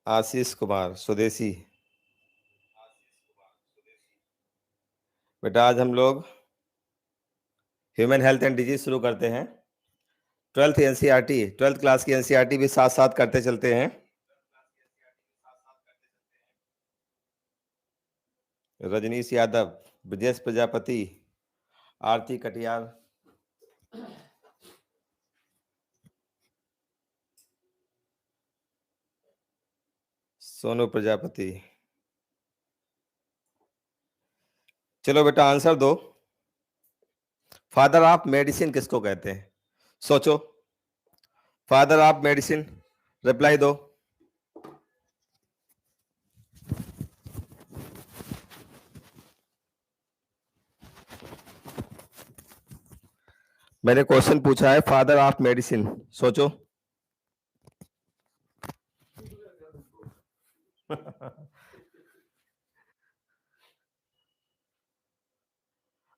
आशीष कुमार स्वदेशी। बेटा आज हम लोग ह्यूमन हेल्थ एंड डिजीज शुरू करते हैं। 12th एनसीईआरटी 12th क्लास की एनसीईआरटी भी साथ साथ करते चलते हैं। रजनीश यादव, ब्रजेश प्रजापति, आरती कटियार, सोनू प्रजापति। चलो बेटा आंसर दो। फादर ऑफ मेडिसिन किसको कहते हैं? सोचो। फादर ऑफ मेडिसिन, रिप्लाई दो। मैंने क्वेश्चन पूछा है फादर ऑफ मेडिसिन, सोचो।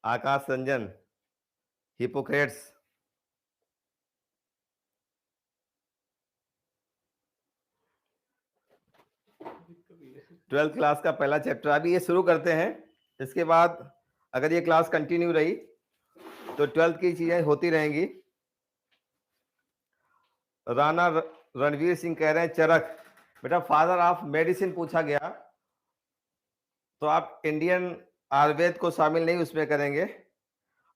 आकाश रंजन, हिपोक्रेट्स। 12th क्लास का पहला चैप्टर अभी ये शुरू करते हैं। इसके बाद अगर ये क्लास कंटिन्यू रही तो 12th की चीजें होती रहेंगी। राणा रणवीर सिंह कह रहे हैं चरक। बेटा फादर ऑफ मेडिसिन पूछा गया तो आप इंडियन आयुर्वेद को शामिल नहीं उसमें करेंगे।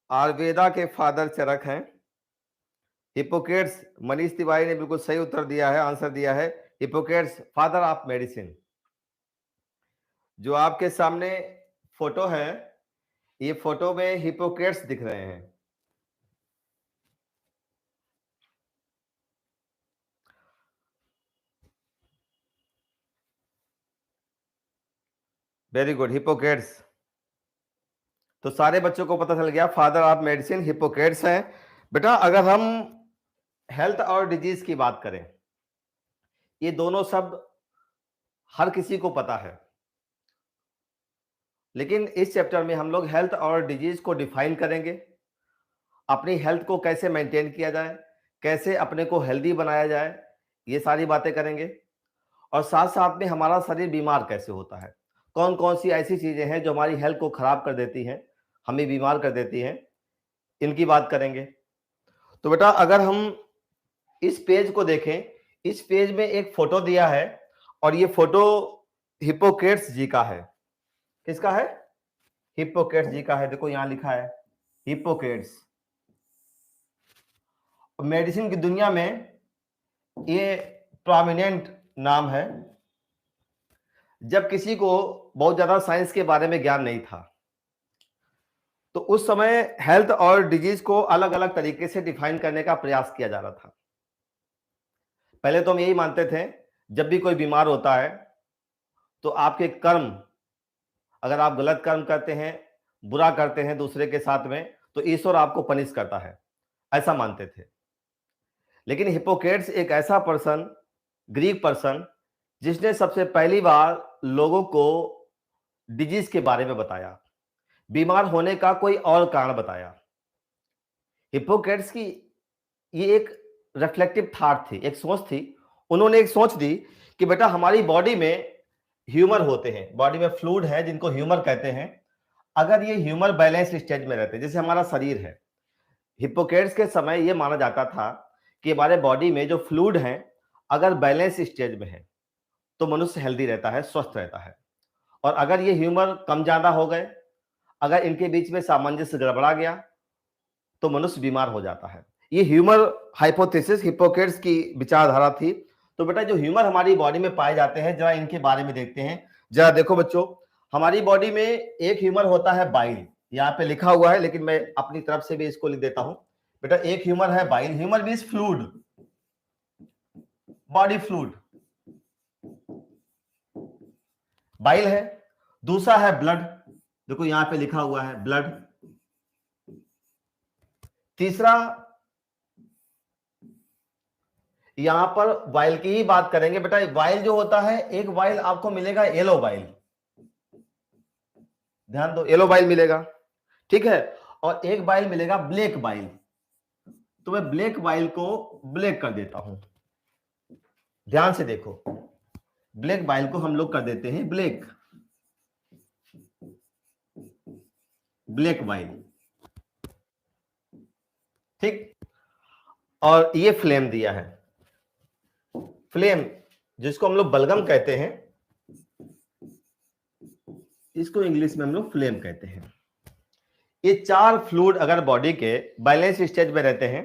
आयुर्वेदा के फादर चरक हैं। हिपोक्रेट्स, मनीष तिवारी ने बिल्कुल सही उत्तर दिया है, आंसर दिया है। Hippocrates father of medicine. जो आपके सामने फोटो है, ये फोटो में हिपोक्रेट्स दिख रहे हैं। Very good, Hippocrates. तो सारे बच्चों को पता चल गया फादर ऑफ मेडिसिन हिपोक्रेट्स हैं। बेटा अगर हम हेल्थ और डिजीज की बात करें, ये दोनों शब्द हर किसी को पता है, लेकिन इस चैप्टर में हम लोग हेल्थ और डिजीज को डिफाइन करेंगे। अपनी हेल्थ को कैसे मेंटेन किया जाए, कैसे अपने को हेल्दी बनाया जाए, ये सारी बातें करेंगे। और साथ साथ में हमारा शरीर बीमार कैसे होता है, कौन कौन सी ऐसी चीजें हैं जो हमारी हेल्थ को खराब कर देती हैं, हमें बीमार कर देती हैं, इनकी बात करेंगे। तो बेटा अगर हम इस पेज को देखें, इस पेज में एक फोटो दिया है और ये फोटो हिपोक्रेट्स जी का है। किसका है? हिपोक्रेट्स जी का है। देखो यहां लिखा है हिपोक्रेट्स। मेडिसिन की दुनिया में ये प्रोमिनेंट नाम है। जब किसी को बहुत ज्यादा साइंस के बारे में ज्ञान नहीं था तो उस समय हेल्थ और डिजीज को अलग अलग तरीके से डिफाइन करने का प्रयास किया जा रहा था। पहले तो हम यही मानते थे जब भी कोई बीमार होता है तो आपके कर्म, अगर आप गलत कर्म करते हैं, बुरा करते हैं दूसरे के साथ में, तो ईश्वर आपको पनिश करता है, ऐसा मानते थे। लेकिन हिपोक्रेट्स एक ऐसा पर्सन, ग्रीक पर्सन, जिसने सबसे पहली बार लोगों को डिजीज के बारे में बताया, बीमार होने का कोई और कारण बताया। हिपोक्रेट्स की ये एक रिफ्लेक्टिव थॉट थी, एक सोच थी। उन्होंने एक सोच दी कि बेटा हमारी बॉडी में ह्यूमर होते हैं, बॉडी में फ्लूइड है जिनको ह्यूमर कहते हैं। अगर ये ह्यूमर बैलेंस स्टेज में रहते हैं, जैसे हमारा शरीर है, हिपोक्रेट्स के समय ये माना जाता था कि हमारे बॉडी में जो फ्लूइड है अगर बैलेंस स्टेज में है तो मनुष्य हेल्दी रहता है, स्वस्थ रहता है। और अगर ये ह्यूमर कम ज्यादा हो गए, अगर इनके बीच में सामंजस्य गड़बड़ा गया तो मनुष्य बीमार हो जाता है। ये ह्यूमर हाइपोथेसिस हिपोक्रेट्स की विचारधारा थी। तो बेटा जो ह्यूमर हमारी बॉडी में पाए जाते हैं, जरा इनके बारे में देखते हैं। जरा देखो बच्चों, हमारी बॉडी में एक ह्यूमर होता है बाइल, यहाँ पे लिखा हुआ है लेकिन मैं अपनी तरफ से भी इसको लिख देता हूं। बेटा एक ह्यूमर है bile, humour means fluid, body fluid, bile है। दूसरा है ब्लड, देखो यहां पे लिखा हुआ है ब्लड। तीसरा, यहां पर वाइल की ही बात करेंगे। बेटा वाइल जो होता है, एक वाइल आपको मिलेगा येलो वाइल, ध्यान दो, येलो वाइल मिलेगा, ठीक है। और एक वाइल मिलेगा ब्लैक वाइल। तो मैं ब्लैक वाइल को ब्लैक कर देता हूं, ध्यान से देखो। ब्लैक बाइल को हम लोग कर देते हैं ब्लैक, ब्लैक बाइल, ठीक। और ये फ्लेम दिया है, फ्लेम जिसको हम लोग बलगम कहते हैं, इसको इंग्लिश में हम लोग फ्लेम कहते हैं। ये 4 फ्लूइड अगर बॉडी के बैलेंस स्टेज में रहते हैं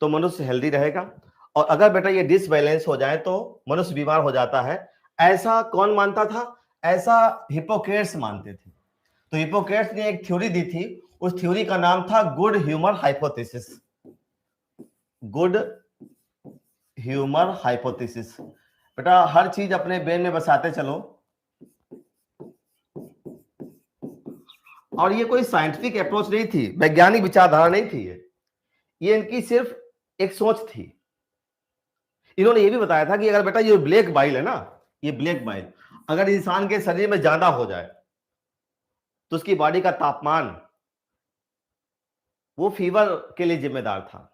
तो मनुष्य हेल्दी रहेगा, और अगर बेटा ये डिसबैलेंस हो जाए तो मनुष्य बीमार हो जाता है। ऐसा कौन मानता था? ऐसा हिप्पोक्रेट्स मानते थे। तो हिप्पोक्रेट्स ने एक थ्योरी दी थी, उस थ्योरी का नाम था good humour hypothesis, good humour hypothesis. बेटा हर चीज अपने ब्रेन में बसाते चलो। और ये कोई साइंटिफिक अप्रोच नहीं थी, वैज्ञानिक विचारधारा नहीं थी, ये इनकी सिर्फ एक सोच थी। इन्होंने ये भी बताया था कि अगर बेटा ये ब्लैक बाइल है ना, ये ब्लैक बाइल अगर इंसान के शरीर में ज्यादा हो जाए तो उसकी बॉडी का तापमान वो फीवर के लिए जिम्मेदार था।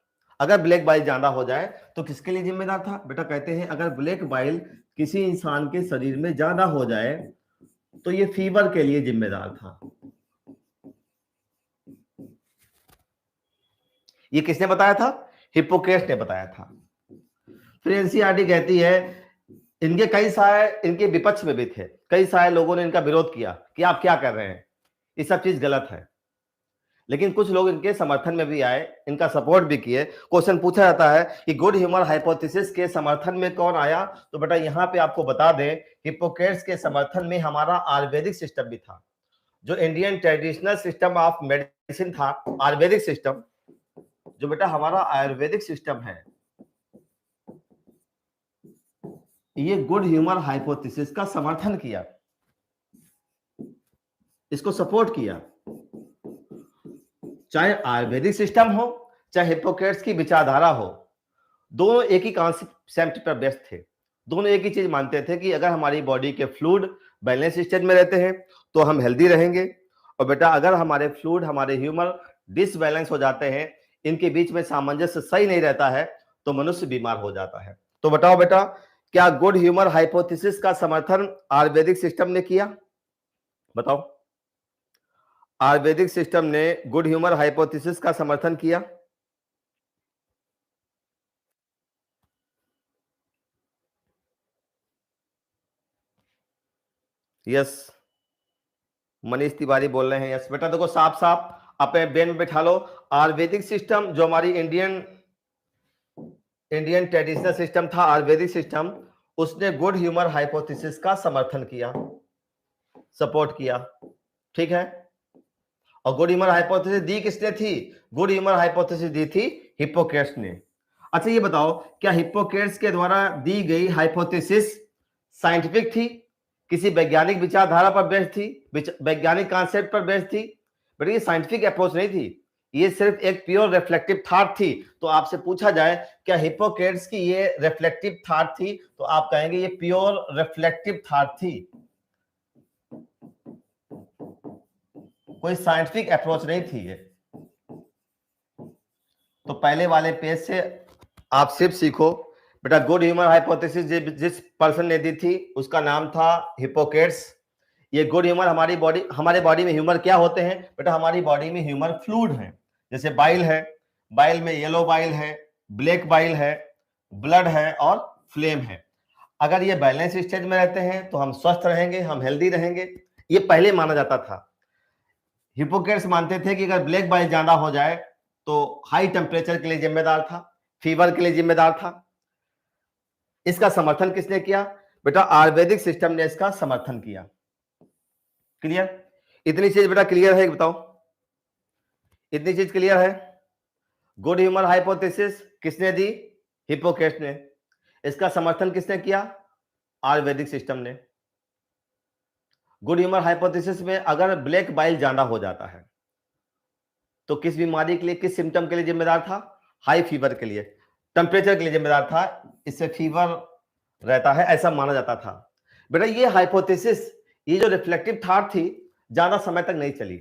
अगर ब्लैक बाइल ज्यादा हो जाए तो किसके लिए जिम्मेदार था? बेटा कहते हैं अगर ब्लैक बाइल किसी इंसान के शरीर में ज्यादा हो जाए तो ये फीवर के लिए जिम्मेदार था। ये किसने बताया था? हिप्पोक्रेट्स ने बताया था। फिर एनसीईआरटी कहती है, इनके कई सारे इनके विपक्ष में भी थे, कई सारे लोगों ने इनका विरोध किया कि आप क्या कर रहे हैं, ये सब चीज गलत है। लेकिन कुछ लोग इनके समर्थन में भी आए, इनका सपोर्ट भी किए। क्वेश्चन पूछा जाता है कि गुड ह्यूमर हाइपोथेसिस के समर्थन में कौन आया? तो बेटा यहां पे आपको बता दें, हिप्पोक्रेट्स के समर्थन में हमारा आयुर्वेदिक सिस्टम भी था, जो Indian traditional system of medicine था, आयुर्वेदिक सिस्टम, जो बेटा हमारा आयुर्वेदिक सिस्टम है, ये गुड ह्यूमर हाइपोथेसिस का समर्थन किया, इसको सपोर्ट किया। चाहे आयुर्वेदिक सिस्टम हो, चाहे हिप्पोक्रेट्स की विचारधारा हो, दोनों एक ही कॉन्सेप्ट पर बेस्ड थे। दोनों एक ही चीज मानते थे कि अगर हमारी बॉडी के फ्लूइड बैलेंस स्टेज में रहते हैं तो हम हेल्दी रहेंगे, और बेटा अगर हमारे फ्लूइड, हमारे ह्यूमर डिसबैलेंस हो जाते हैं, इनके बीच में सामंजस्य सही नहीं रहता है, तो मनुष्य बीमार हो जाता है। तो बताओ बेटा, क्या गुड ह्यूमर हाइपोथेसिस का समर्थन आयुर्वेदिक सिस्टम ने किया? बताओ, आयुर्वेदिक सिस्टम ने गुड ह्यूमर हाइपोथेसिस का समर्थन किया? यस, मनीष तिवारी बोल रहे हैं यस। बेटा देखो साफ साफ अपने ब्रेन में बैठा लो, आयुर्वेदिक सिस्टम जो हमारी इंडियन ट्रेडिशनल सिस्टम था, आयुर्वेदिक सिस्टम, उसने गुड ह्यूमर हाइपोथेसिस का समर्थन किया, सपोर्ट किया, ठीक है। और गुड ह्यूमर हाइपोथेसिस दी किसने थी? गुड ह्यूमर हाइपोथेसिस दी थी हिप्पोक्रेट्स ने। अच्छा ये बताओ, क्या हिप्पोक्रेट्स के द्वारा दी गई हाइपोथेसिस साइंटिफिक थी, किसी वैज्ञानिक विचारधारा पर बेस्ड थी, वैज्ञानिक कॉन्सेप्ट पर बेस्ड थी? बट ये साइंटिफिक अप्रोच नहीं थी, ये सिर्फ एक प्योर रिफ्लेक्टिव थॉट थी। तो आपसे पूछा जाए क्या हिप्पोक्रेट्स की ये रिफ्लेक्टिव थॉट थी, तो आप कहेंगे ये प्योर रिफ्लेक्टिव थॉट थी, कोई साइंटिफिक अप्रोच नहीं थी ये। तो पहले वाले पेज से आप सिर्फ सीखो बेटा, गुड ह्यूमर हाइपोथेसिस जिस पर्सन ने दी थी उसका नाम था हिप्पोक्रेट्स। ये गुड ह्यूमर, हमारे बॉडी में ह्यूमर क्या होते हैं बेटा? हमारी बॉडी में ह्यूमर फ्लूइड है, जैसे बाइल है, बाइल में येलो बाइल है, ब्लैक बाइल है, ब्लड है और फ्लेम है। अगर ये बैलेंस स्टेज में रहते हैं तो हम स्वस्थ रहेंगे, हम हेल्दी रहेंगे, ये पहले माना जाता था। हिप्पोक्रेट्स मानते थे कि अगर ब्लैक बाइल ज्यादा हो जाए तो हाई टेम्परेचर के लिए जिम्मेदार था, फीवर के लिए जिम्मेदार था। इसका समर्थन किसने किया बेटा? आयुर्वेदिक सिस्टम ने इसका समर्थन किया। क्लियर? इतनी चीज बेटा क्लियर है? बताओ, इतनी चीज क्लियर है? गुड ह्यूमर हाइपोथेसिस किसने दी? हिप्पोक्रेट्स ने। इसका समर्थन किसने किया? आयुर्वेदिक सिस्टम ने। गुड ह्यूमर हाइपोथेसिस में अगर ब्लैक बाइल ज्यादा हो जाता है तो किस बीमारी के लिए, किस सिम्टम के लिए जिम्मेदार था? हाई फीवर के लिए, टेम्परेचर के लिए जिम्मेदार था, इससे फीवर रहता है, ऐसा माना जाता था। बेटा ये हाइपोथेसिस, ये जो रिफ्लेक्टिव थॉट थी, ज्यादा समय तक नहीं चली।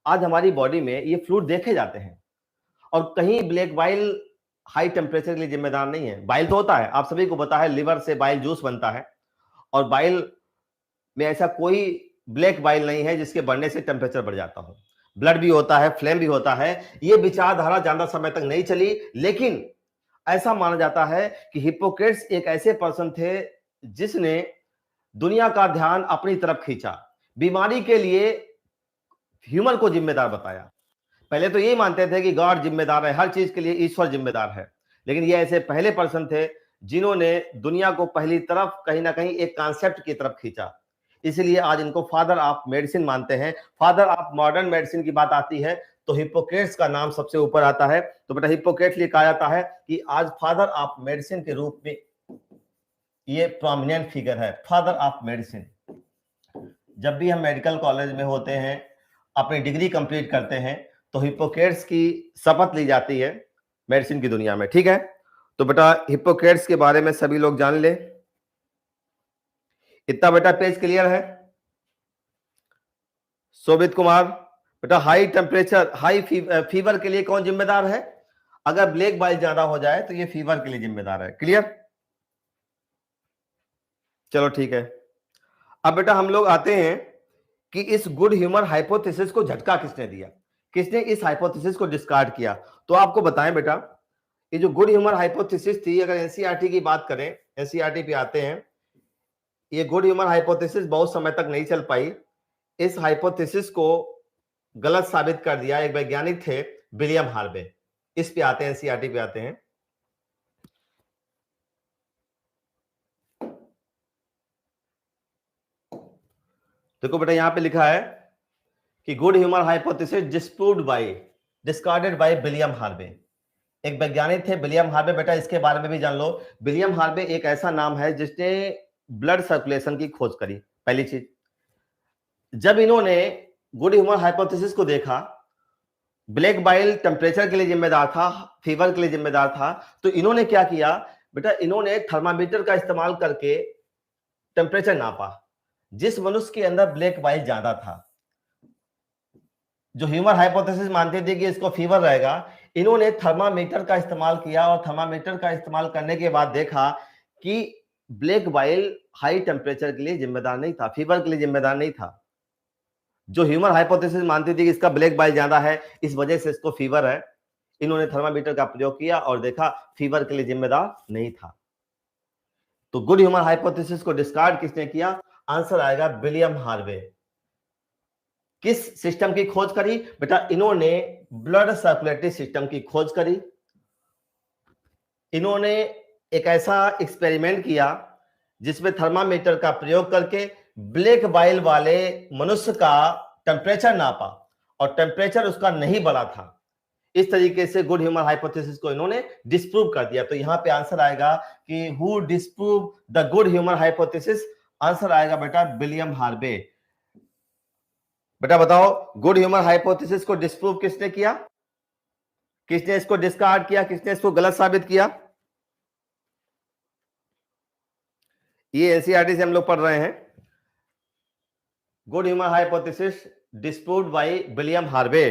आज हमारी बॉडी में ये फ्लूइड देखे जाते हैं, और कहीं ब्लैक बाइल हाई टेम्परेचर के लिए जिम्मेदार नहीं है। बाइल तो होता है, आप सभी को पता है, लिवर से बाइल जूस बनता है, और बाइल में ऐसा कोई ब्लैक बाइल नहीं है जिसके बढ़ने से टेम्परेचर बढ़ जाता हो। ब्लड भी होता है, फ्लेम भी होता है। ये विचारधारा ज्यादा समय तक नहीं चली, लेकिन ऐसा माना जाता है कि हिप्पोक्रेट्स एक ऐसे पर्सन थे जिसने दुनिया का ध्यान अपनी तरफ खींचा, बीमारी के लिए ह्यूमन को जिम्मेदार बताया। पहले तो यही मानते थे कि गॉड जिम्मेदार है, हर चीज के लिए ईश्वर जिम्मेदार है, लेकिन ये ऐसे पहले पर्सन थे जिन्होंने दुनिया को पहली तरफ कहीं ना कहीं एक कॉन्सेप्ट की तरफ खींचा। इसलिए आज इनको फादर ऑफ मेडिसिन मानते हैं। फादर ऑफ मॉडर्न मेडिसिन की बात आती है तो हिप्पोक्रेट्स का नाम सबसे ऊपर आता है। तो बेटा हिप्पोक्रेट्स लिए कहा जाता है कि आज फादर ऑफ मेडिसिन के रूप में ये प्रोमिनेंट फिगर है, फादर ऑफ मेडिसिन। जब भी हम मेडिकल कॉलेज में होते हैं, अपनी डिग्री कंप्लीट करते हैं, तो हिप्पोक्रेट्स की शपथ ली जाती है मेडिसिन की दुनिया में, ठीक है। तो बेटा हिप्पोक्रेट्स के बारे में सभी लोग जान ले। इतना बेटा पेज क्लियर है? शोभित कुमार, बेटा हाई टेम्परेचर, हाई फीवर के लिए कौन जिम्मेदार है? अगर ब्लैक बाइल ज्यादा हो जाए तो ये फीवर के लिए जिम्मेदार है। क्लियर? चलो ठीक है। अब बेटा हम लोग आते हैं कि इस गुड ह्यूमर हाइपोथेसिस को झटका किसने दिया, किसने इस हाइपोथेसिस को डिस्कार्ड किया। तो आपको बताएं बेटा, ये जो गुड ह्यूमर हाइपोथेसिस थी, अगर एनसीईआरटी की बात करें, एनसीईआरटी पे आते हैं, ये गुड ह्यूमर हाइपोथेसिस बहुत समय तक नहीं चल पाई। इस हाइपोथेसिस को गलत साबित कर दिया एक वैज्ञानिक थे, विलियम हार्वे। इस पे आते हैं, एनसीईआरटी पे आते हैं। देखो बेटा यहां पे लिखा है कि good humour hypothesis discarded by William Harvey. एक वैज्ञानिक थे विलियम हार्वे। बेटा इसके बारे में भी जान लो। विलियम हार्वे एक ऐसा नाम है जिसने ब्लड सर्कुलेशन की खोज करी। पहली चीज, जब इन्होंने गुड ह्यूमर हाइपोथेसिस को देखा, ब्लैक बाइल टेम्परेचर के लिए जिम्मेदार था, फीवर के लिए जिम्मेदार था, तो इन्होंने क्या किया बेटा, इन्होंने थर्मामीटर का इस्तेमाल करके टेम्परेचर नापा। जिस मनुष्य के अंदर ब्लैक बाइल ज्यादा था, जो ह्यूमर हाइपोथेसिस मानते थे कि इसको फीवर रहेगा, इन्होंने थर्मामीटर का इस्तेमाल किया और थर्मामीटर का इस्तेमाल करने के बाद देखा कि ब्लैक बाइल हाई टेम्परेचर के लिए जिम्मेदार नहीं था, फीवर के लिए जिम्मेदार नहीं था। जो ह्यूमर हाइपोथेसिस मानती थी कि इसका ब्लैक बाइल ज्यादा है, इस वजह से इसको फीवर है, इन्होंने थर्मामीटर का प्रयोग किया और देखा फीवर के लिए जिम्मेदार नहीं था। तो गुड ह्यूमर हाइपोथेसिस को डिस्कार्ड किसने किया? आंसर आएगा विलियम हार्वे। किस सिस्टम की खोज करी बेटा? इन्होंने ब्लड सर्कुलेटरी सिस्टम की खोज करी। इन्होंने एक ऐसा एक्सपेरिमेंट किया जिसमें थर्मामीटर का प्रयोग करके ब्लैक बाइल वाले मनुष्य का टेम्परेचर नापा और टेम्परेचर उसका नहीं बढ़ा था। इस तरीके से गुड ह्यूमर हाइपोथेसिस को इन्होंने डिस्प्रूव कर दिया। तो यहां पे आंसर आएगा कि who disprove the good humour hypothesis? Answer आएगा बेटा विलियम हार्वे। बेटा बताओ, गुड ह्यूमर हाइपोथेसिस को डिस्प्रूव किसने किया? किसने इसको डिस्कार्ड किया? किसने इसको गलत साबित किया? ये एनसीईआरटी से हम लोग पढ़ रहे हैं। Good humour hypothesis disproved by William Harvey.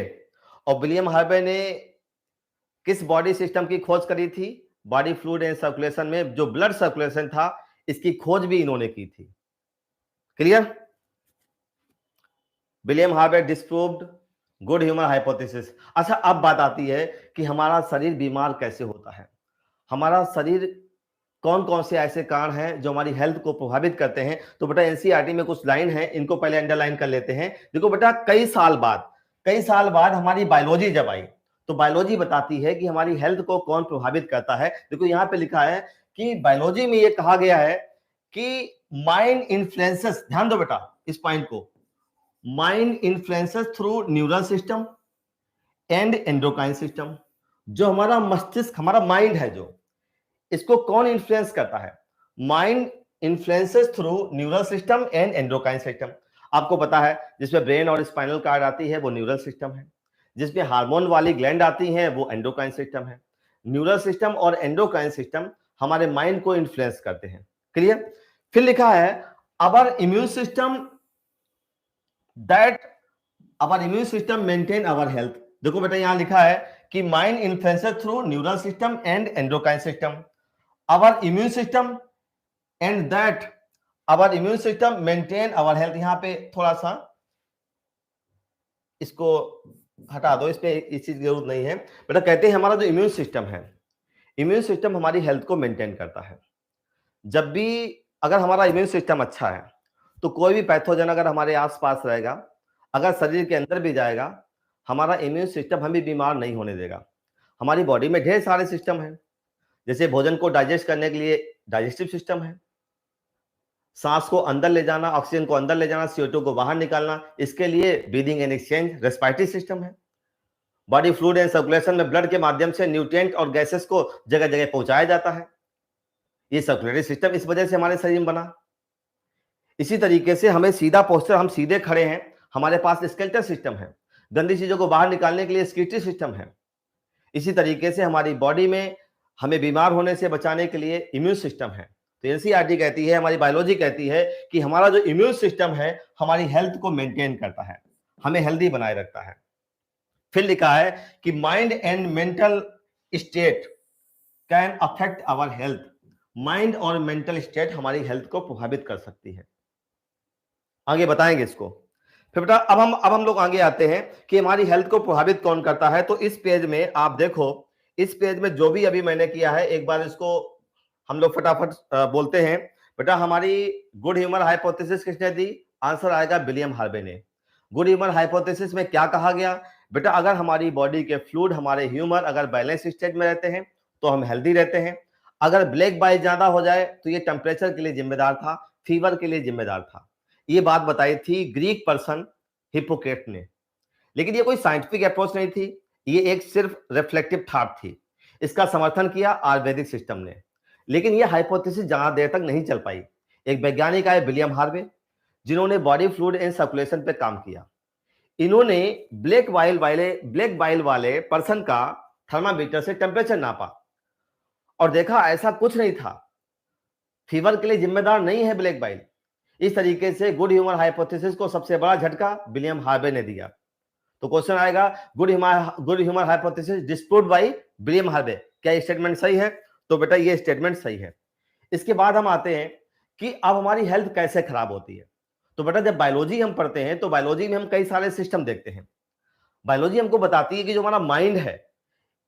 और विलियम हार्वे ने किस बॉडी सिस्टम की खोज करी थी? बॉडी फ्लूइड एंड सर्कुलेशन में जो ब्लड सर्कुलेशन था, इसकी खोज भी इन्होंने की थी। Clear? William Harvey disproved good humour hypothesis. अच्छा, अब बात आती है कि हमारा शरीर बीमार कैसे होता है, हमारा शरीर कौन कौन से ऐसे कारण हैं जो हमारी हेल्थ को प्रभावित करते हैं। तो बेटा एनसीईआरटी में कुछ लाइन है, इनको पहले अंडरलाइन कर लेते हैं। देखो बेटा, कई साल बाद हमारी बायोलॉजी जब आई, तो बायोलॉजी बताती है कि हमारी हेल्थ को कौन प्रभावित करता है। देखो यहां पे लिखा है कि बायोलॉजी में यह कहा गया है कि माइंड इन्फ्लुएंसेस, ध्यान दो बेटा इस पॉइंट को, mind influences through neural system and endocrine system. जो हमारा मस्तिष्क, हमारा माइंड है, जो इसको कौन इन्फ्लुएंस करता है? Mind influences through neural system and endocrine system. आपको पता है जिसमें ब्रेन और स्पाइनल कार्ड आती है वो न्यूरल सिस्टम है, जिसमें हार्मोन वाली ग्लैंड आती है वो एंडोक्राइन सिस्टम है। न्यूरल सिस्टम और एंडोक्राइन सिस्टम हमारे माइंड को इन्फ्लुएंस करते हैं। क्लियर? फिर लिखा है our immune system that our immune system maintain our health. देखो बेटा यहां लिखा है कि mind influences through neural system and endocrine system, our immune system and that our immune system maintain our health. यहां पे थोड़ा सा इसको हटा दो, इस पे इस चीज की जरूरत नहीं है बेटा। कहते हैं हमारा जो इम्यून सिस्टम है, इम्यून सिस्टम हमारी हेल्थ को मेंटेन करता है। जब भी अगर हमारा इम्यून सिस्टम अच्छा है तो कोई भी पैथोजन अगर हमारे आसपास रहेगा, अगर शरीर के अंदर भी जाएगा, हमारा इम्यून सिस्टम हमें बीमार नहीं होने देगा। हमारी बॉडी में ढेर सारे सिस्टम हैं, जैसे भोजन को डाइजेस्ट करने के लिए डाइजेस्टिव सिस्टम है, सांस को अंदर ले जाना, ऑक्सीजन को अंदर ले जाना, CO2 को बाहर निकालना, इसके लिए breathing and exchange respiratory system है। बॉडी फ्लूइड एंड सर्कुलेशन में ब्लड के माध्यम से न्यूट्रिएंट और गैसेस को जगह जगह पहुंचाया जाता है। ये सर्कुलेटरी सिस्टम इस वजह से हमारे शरीर में बना। इसी तरीके से हमें सीधा पोस्चर, हम सीधे खड़े हैं, हमारे पास स्केलेटल सिस्टम है। गंदी चीजों को बाहर निकालने के लिए एक्सक्रीटरी सिस्टम है। इसी तरीके से हमारी बॉडी में हमें बीमार होने से बचाने के लिए इम्यून सिस्टम है। तो एनसीईआरटी कहती है, हमारी बायोलॉजी कहती है कि हमारा जो इम्यून सिस्टम है हमारी हेल्थ को मेंटेन करता है, हमें हेल्दी बनाए रखता है। फिर लिखा है कि mind and mental state can affect our health. Mind और मेंटल स्टेट हमारी हेल्थ को प्रभावित कर सकती है। आगे बताएंगे इसको। फिर बेटा अब हम लोग आगे आते हैं कि हमारी हेल्थ को प्रभावित कौन करता है। तो इस पेज में आप देखो, इस पेज में जो भी अभी मैंने किया है एक बार इसको हम लोग फटाफट बोलते हैं। बेटा हमारी गुड ह्यूमर हाइपोथेसिस किसने दी? आंसर आएगा विलियम हार्वे ने। गुड ह्यूमर हाइपोथेसिस में क्या कहा गया? बेटा अगर हमारी बॉडी के फ्लूइड, हमारे ह्यूमर अगर बैलेंस स्टेट में रहते हैं तो हम हेल्दी रहते हैं। अगर ब्लैक बाइल ज्यादा हो जाए तो ये टेम्परेचर के लिए जिम्मेदार था, फीवर के लिए जिम्मेदार था। ये बात बताई थी ग्रीक पर्सन हिप्पोक्रेट ने। लेकिन ये कोई साइंटिफिक अप्रोच नहीं थी, ये एक सिर्फ रिफ्लेक्टिव थॉट थी। इसका समर्थन किया आयुर्वेदिक सिस्टम ने। लेकिन ये हाइपोथेसिस ज्यादा देर तक नहीं चल पाई। एक वैज्ञानिक आए विलियम हार्वे, जिन्होंने बॉडी फ्लूइड एंड सर्कुलेशन पे काम किया। इन्होंने ब्लैक बाइल वाले पर्सन का थर्मामीटर से टेम्परेचर नापा और देखा ऐसा कुछ नहीं था, फीवर के लिए जिम्मेदार नहीं है ब्लैक बाइल। इस तरीके से गुड ह्यूमर हाइपोथेसिस को सबसे बड़ा झटका विलियम हार्वे ने दिया। तो क्वेश्चन आएगा good humour hypothesis disproved by William Harvey. क्या ये स्टेटमेंट सही है? तो बेटा ये स्टेटमेंट सही है। इसके बाद हम आते हैं कि अब हमारी हेल्थ कैसे खराब होती है। तो बेटा जब बायोलॉजी हम पढ़ते हैं तो बायोलॉजी में हम कई सारे सिस्टम देखते हैं। बायोलॉजी हमको बताती है कि जो हमारा माइंड है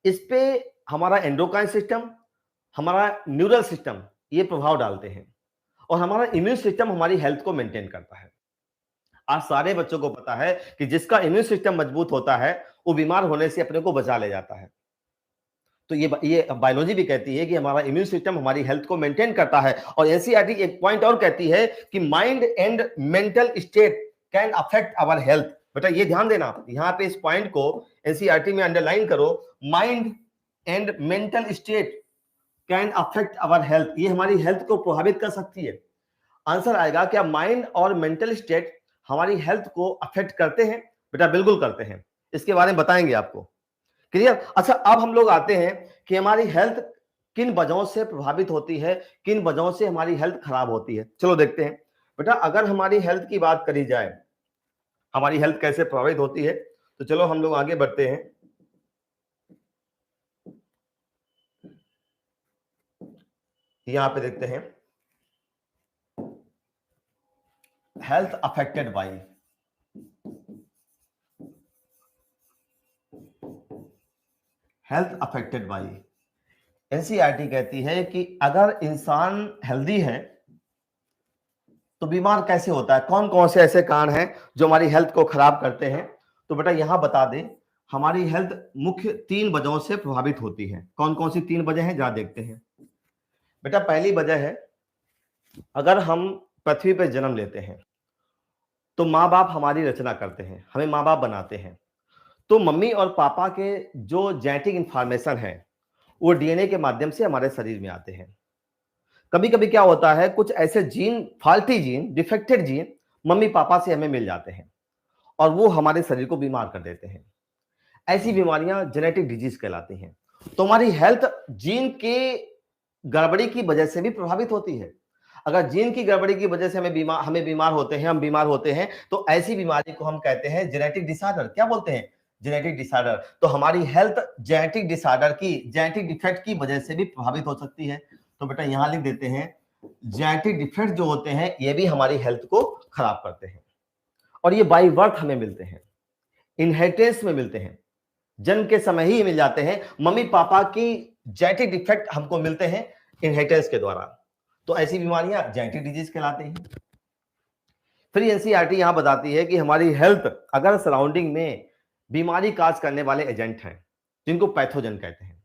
इस पे हमारा एंडोक्राइन सिस्टम, हमारा न्यूरल सिस्टम ये प्रभाव डालते हैं और हमारा इम्यून सिस्टम हमारी हेल्थ को मेंटेन करता है। आज सारे बच्चों को पता है कि जिसका इम्यून सिस्टम मजबूत होता है वो बीमार होने से अपने को बचा ले जाता है। तो ये बायोलॉजी भी कहती है कि हमारा इम्यून सिस्टम हमारी हेल्थ को मेंटेन करता है। और एनसीईआरटी एक पॉइंट और कहती है कि mind and mental state can affect our health. बेटा ये ध्यान देना, यहां पे इस पॉइंट को एनसीईआरटी में अंडरलाइन करो, mind and mental state can affect our health. ये हमारी हेल्थ को प्रभावित कर सकती है। आंसर आएगा क्या माइंड और मेंटल स्टेट हमारी हेल्थ को अफेक्ट करते हैं? बेटा बिल्कुल करते हैं, इसके बारे में बताएंगे आपको। क्लियर? अच्छा अब हम लोग आते हैं कि हमारी हेल्थ किन वजहों से प्रभावित होती है, किन वजहों से हमारी हेल्थ खराब होती है। चलो देखते हैं। बेटा अगर हमारी हेल्थ की बात करी जाए, हमारी हेल्थ कैसे प्रभावित होती है, तो चलो हम लोग आगे बढ़ते हैं। यहां पे देखते हैं health affected by. Health affected by NCERT कहती है कि अगर इंसान हेल्दी है तो बीमार कैसे होता है, कौन कौन से ऐसे कारण हैं जो हमारी हेल्थ को खराब करते हैं। तो बेटा यहां बता दें, हमारी हेल्थ मुख्य 3 वजहों से प्रभावित होती है। कौन कौन सी 3 वजह हैं, जा देखते हैं। बेटा पहली वजह है, अगर हम पृथ्वी पर जन्म लेते हैं तो माँ बाप हमारी रचना करते हैं, हमें माँ बाप बनाते हैं। तो मम्मी और पापा के जो जेनेटिक इंफॉर्मेशन है वो डीएनए के माध्यम से हमारे शरीर में आते हैं। कभी कभी क्या होता है, कुछ ऐसे gene, faulty gene, defected gene mummy papa से हमें मिल जाते हैं और वो हमारे शरीर को बीमार कर देते हैं। ऐसी बीमारियां जेनेटिक डिजीज कहलाती हैं। तो हमारी हेल्थ जीन के गड़बड़ी की वजह से भी प्रभावित होती है। अगर जीन की गड़बड़ी की वजह से हमें बीमार होते हैं, हम बीमार होते हैं, तो ऐसी बीमारी को हम कहते हैं जेनेटिक डिसऑर्डर। क्या बोलते हैं? Genetic disorder. तो हमारी हेल्थ जेनेटिक डिसऑर्डर की, जेनेटिक डिफेक्ट की वजह से भी प्रभावित हो सकती है। तो बेटा यहां लिख देते हैं जेनेटिक डिफेक्ट जो होते हैं ये भी हमारी हेल्थ को खराब करते हैं, और ये बाई बर्थ हमें मिलते हैं, इनहेरिटेंस में मिलते हैं, जन्म के समय ही मिल जाते हैं। मम्मी पापा की जेनेटिक डिफेक्ट हमको मिलते हैं इनहेरिटेंस के द्वारा, तो ऐसी बीमारियां जेनेटिक डिजीज कहलाती हैं। फिर एनसीईआरटी यहां बताती है कि हमारी हेल्थ अगर सराउंडिंग में बीमारी काज करने वाले एजेंट हैं जिनको पैथोजन कहते हैं,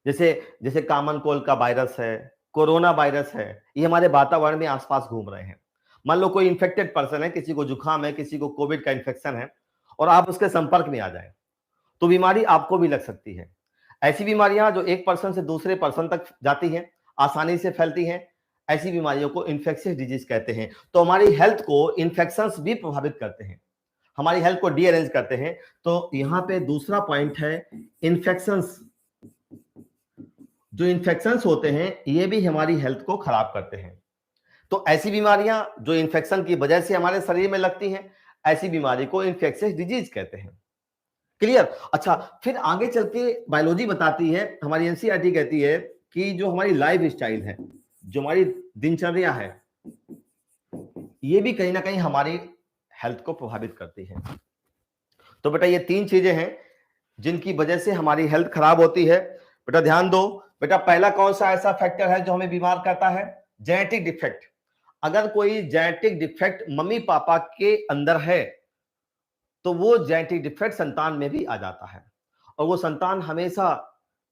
जैसे जैसे कॉमन कोल्ड का वायरस है, कोरोना वायरस है, ये हमारे वातावरण में आसपास घूम रहे हैं। मान लो कोई इंफेक्टेड पर्सन है, किसी को जुकाम है, किसी को कोविड का इंफेक्शन है, और आप उसके संपर्क में आ जाए तो बीमारी आपको भी लग सकती है। ऐसी बीमारियां जो एक पर्सन से दूसरे पर्सन तक जाती हैं, आसानी से फैलती हैं, ऐसी बीमारियों को इन्फेक्शियस डिजीज कहते हैं। तो हमारी हेल्थ को इन्फेक्शंस भी प्रभावित करते हैं, हमारी हेल्थ को डीअरेंज करते हैं। तो यहां पे दूसरा पॉइंट है इन्फेक्शंस। जो इन्फेक्शंस होते हैं ये भी हमारी हेल्थ को खराब करते हैं। तो ऐसी बीमारियां जो इन्फेक्शन की वजह से हमारे शरीर में लगती हैं, ऐसी बीमारी को इन्फेक्शियस डिजीज कहते हैं। क्लियर? अच्छा, फिर आगे चल के बायोलॉजी बताती है, हमारी एनसीईआरटी कहती है कि जो हमारी लाइफ स्टाइल है, जो हमारी दिनचर्या है, ये भी कहीं ना कहीं हमारी हेल्थ को प्रभावित करती है। तो बेटा ये तीन चीजें हैं जिनकी वजह से हमारी हेल्थ खराब होती है। बेटा ध्यान दो, बेटा पहला कौन सा ऐसा फैक्टर है जो हमें बीमार करता है? Genetic defect. अगर कोई जेनेटिक डिफेक्ट मम्मी पापा के अंदर है तो वो जेनेटिक डिफेक्ट संतान में भी आ जाता है, और वो संतान हमेशा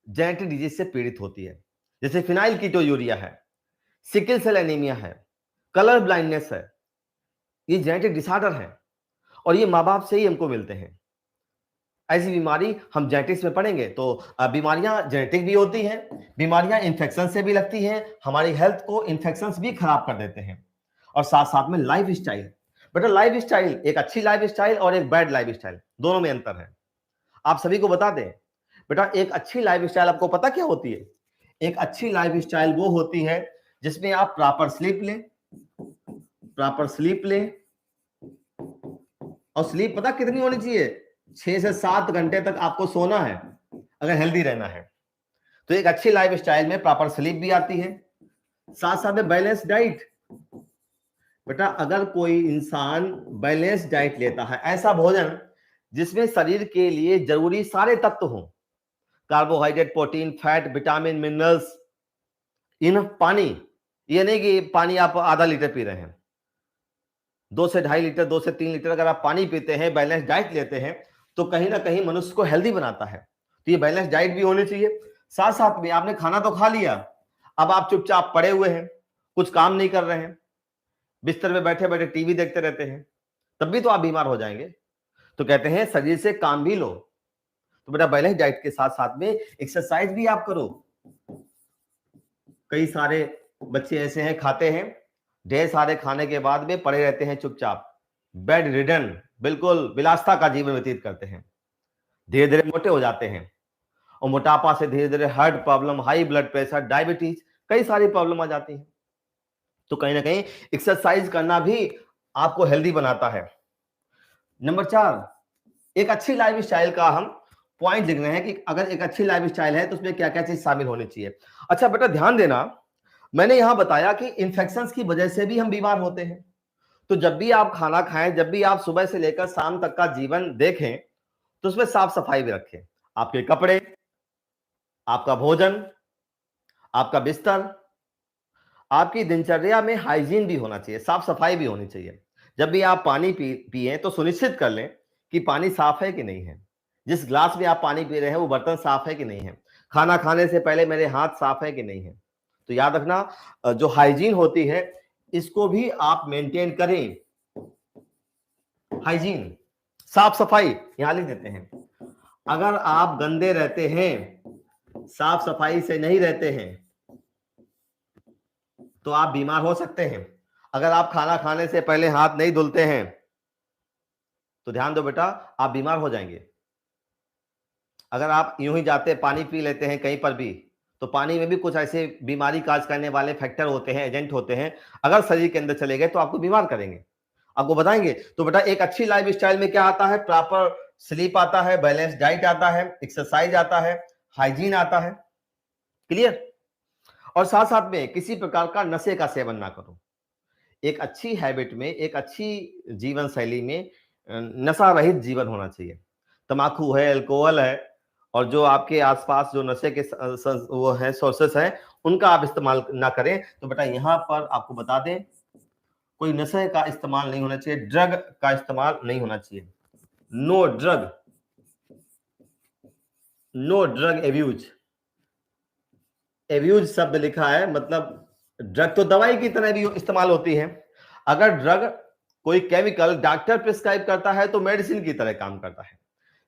जेनेटिक डिजीज से पीड़ित होती है। जैसे फिनाइल कीटोयूरिया है, सिकल सेल एनीमिया है, कलर ब्लाइंडनेस है, ये जेनेटिक डिसऑर्डर है, और ये माँ बाप से ही हमको मिलते हैं। ऐसी बीमारी हम जेनेटिक्स में पढ़ेंगे। तो बीमारियां जेनेटिक भी होती हैं, बीमारियां इन्फेक्शन से भी लगती हैं, हमारी हेल्थ को इन्फेक्शंस भी खराब कर देते हैं। और साथ साथ में लाइफ स्टाइल। बेटा लाइफ स्टाइल, एक अच्छी लाइफ स्टाइल और एक बैड लाइफ स्टाइल, दोनों में अंतर है। आप सभी को बता दें बेटा, एक अच्छी लाइफ स्टाइल आपको पता क्या होती है? एक अच्छी लाइफ स्टाइल वो होती है जिसमें आप प्रॉपर स्लीप लें, प्रॉपर स्लीप लें, और स्लीप पता कितनी होनी चाहिए? 6 से 7 घंटे तक आपको सोना है अगर हेल्दी रहना है। तो एक अच्छी लाइफ स्टाइल में प्रॉपर स्लीप भी आती है, साथ साथ में बैलेंस डाइट। बेटा अगर कोई इंसान बैलेंस डाइट लेता है, ऐसा भोजन जिसमें शरीर के लिए जरूरी सारे तत्व हों, carbohydrate, protein, fat, vitamin, minerals, enough पानी, ये नहीं कि पानी आप आधा लीटर पी रहे हैं, 2 से 2.5 लीटर, 2 से 3 लीटर अगर आप पानी पीते हैं, बैलेंस डाइट लेते हैं, तो कहीं ना कहीं मनुष्य को हेल्दी बनाता है। तो ये बैलेंस डाइट भी होनी चाहिए। साथ साथ में आपने खाना तो खा लिया, अब आप चुपचाप पड़े हुए हैं, कुछ काम नहीं कर रहे हैं, बिस्तर में बैठे बैठे टीवी देखते रहते हैं, तब भी तो आप बीमार हो जाएंगे। तो कहते हैं शरीर से काम भी लो। तो बेटा बैलेंस डाइट के साथ साथ में एक्सरसाइज भी आप करो। कई सारे बच्चे ऐसे हैं, खाते हैं, ढेर सारे खाने के बाद में पड़े रहते हैं चुपचाप, बेड रिडन, बिल्कुल विलासिता का जीवन व्यतीत करते हैं, धीरे धीरे मोटे हो जाते हैं, और मोटापा से धीरे धीरे heart problem, high blood pressure, diabetes, कई सारी प्रॉब्लम आ जाती है। तो कहीं ना कहीं एक्सरसाइज करना भी आपको हेल्दी बनाता है। नंबर 4, एक अच्छी लाइफ स्टाइल का हम पॉइंट लिख रहे हैं कि अगर एक अच्छी लाइफ स्टाइल है तो उसमें क्या क्या चीज शामिल होनी चाहिए। अच्छा बेटा ध्यान देना, मैंने यहां बताया कि इन्फेक्शंस की वजह से भी हम बीमार होते हैं। तो जब भी आप खाना खाएं, जब भी आप सुबह से लेकर शाम तक का जीवन देखें, तो उसमें साफ सफाई भी रखें। आपके कपड़े, आपका भोजन, आपका बिस्तर, आपकी दिनचर्या में हाइजीन भी होना चाहिए, साफ सफाई भी होनी चाहिए। जब भी आप पानी पिए तो सुनिश्चित कर लें कि पानी साफ है कि नहीं है, जिस ग्लास में आप पानी पी रहे हैं वो बर्तन साफ है कि नहीं है, खाना खाने से पहले मेरे हाथ साफ है कि नहीं है। तो याद रखना, जो हाइजीन होती है इसको भी आप मेंटेन करें। हाइजीन, साफ सफाई यहां लिख देते हैं। अगर आप गंदे रहते हैं, साफ सफाई से नहीं रहते हैं, तो आप बीमार हो सकते हैं। अगर आप खाना खाने से पहले हाथ नहीं धुलते हैं तो ध्यान दो बेटा, आप बीमार हो जाएंगे। अगर आप यूं ही जाते पानी पी लेते हैं कहीं पर भी, तो पानी में भी कुछ ऐसे बीमारी काज करने वाले फैक्टर होते हैं, एजेंट होते हैं, अगर शरीर के अंदर चले गए तो आपको बीमार करेंगे, आपको बताएंगे। तो बेटा एक अच्छी लाइफ स्टाइल में क्या आता है? प्रॉपर स्लीप आता है, बैलेंस डाइट आता है, एक्सरसाइज आता है, हाइजीन आता है। क्लियर? और साथ साथ में किसी प्रकार का नशे का सेवन ना करो। एक अच्छी हैबिट में, एक अच्छी जीवन शैली में नशा रहित जीवन होना चाहिए। तम्बाकू है, अल्कोहल है, और जो आपके आसपास जो नशे के वो है सोर्सेस हैं, उनका आप इस्तेमाल ना करें। तो बेटा यहाँ पर आपको बता दें, कोई नशे का इस्तेमाल नहीं होना चाहिए, ड्रग का इस्तेमाल नहीं होना चाहिए। No drug, no drug abuse. Abuse शब्द लिखा है, मतलब ड्रग तो दवाई की तरह भी इस्तेमाल होती है। अगर ड्रग कोई केमिकल डॉक्टर प्रिस्क्राइब करता है तो मेडिसिन की तरह काम करता है,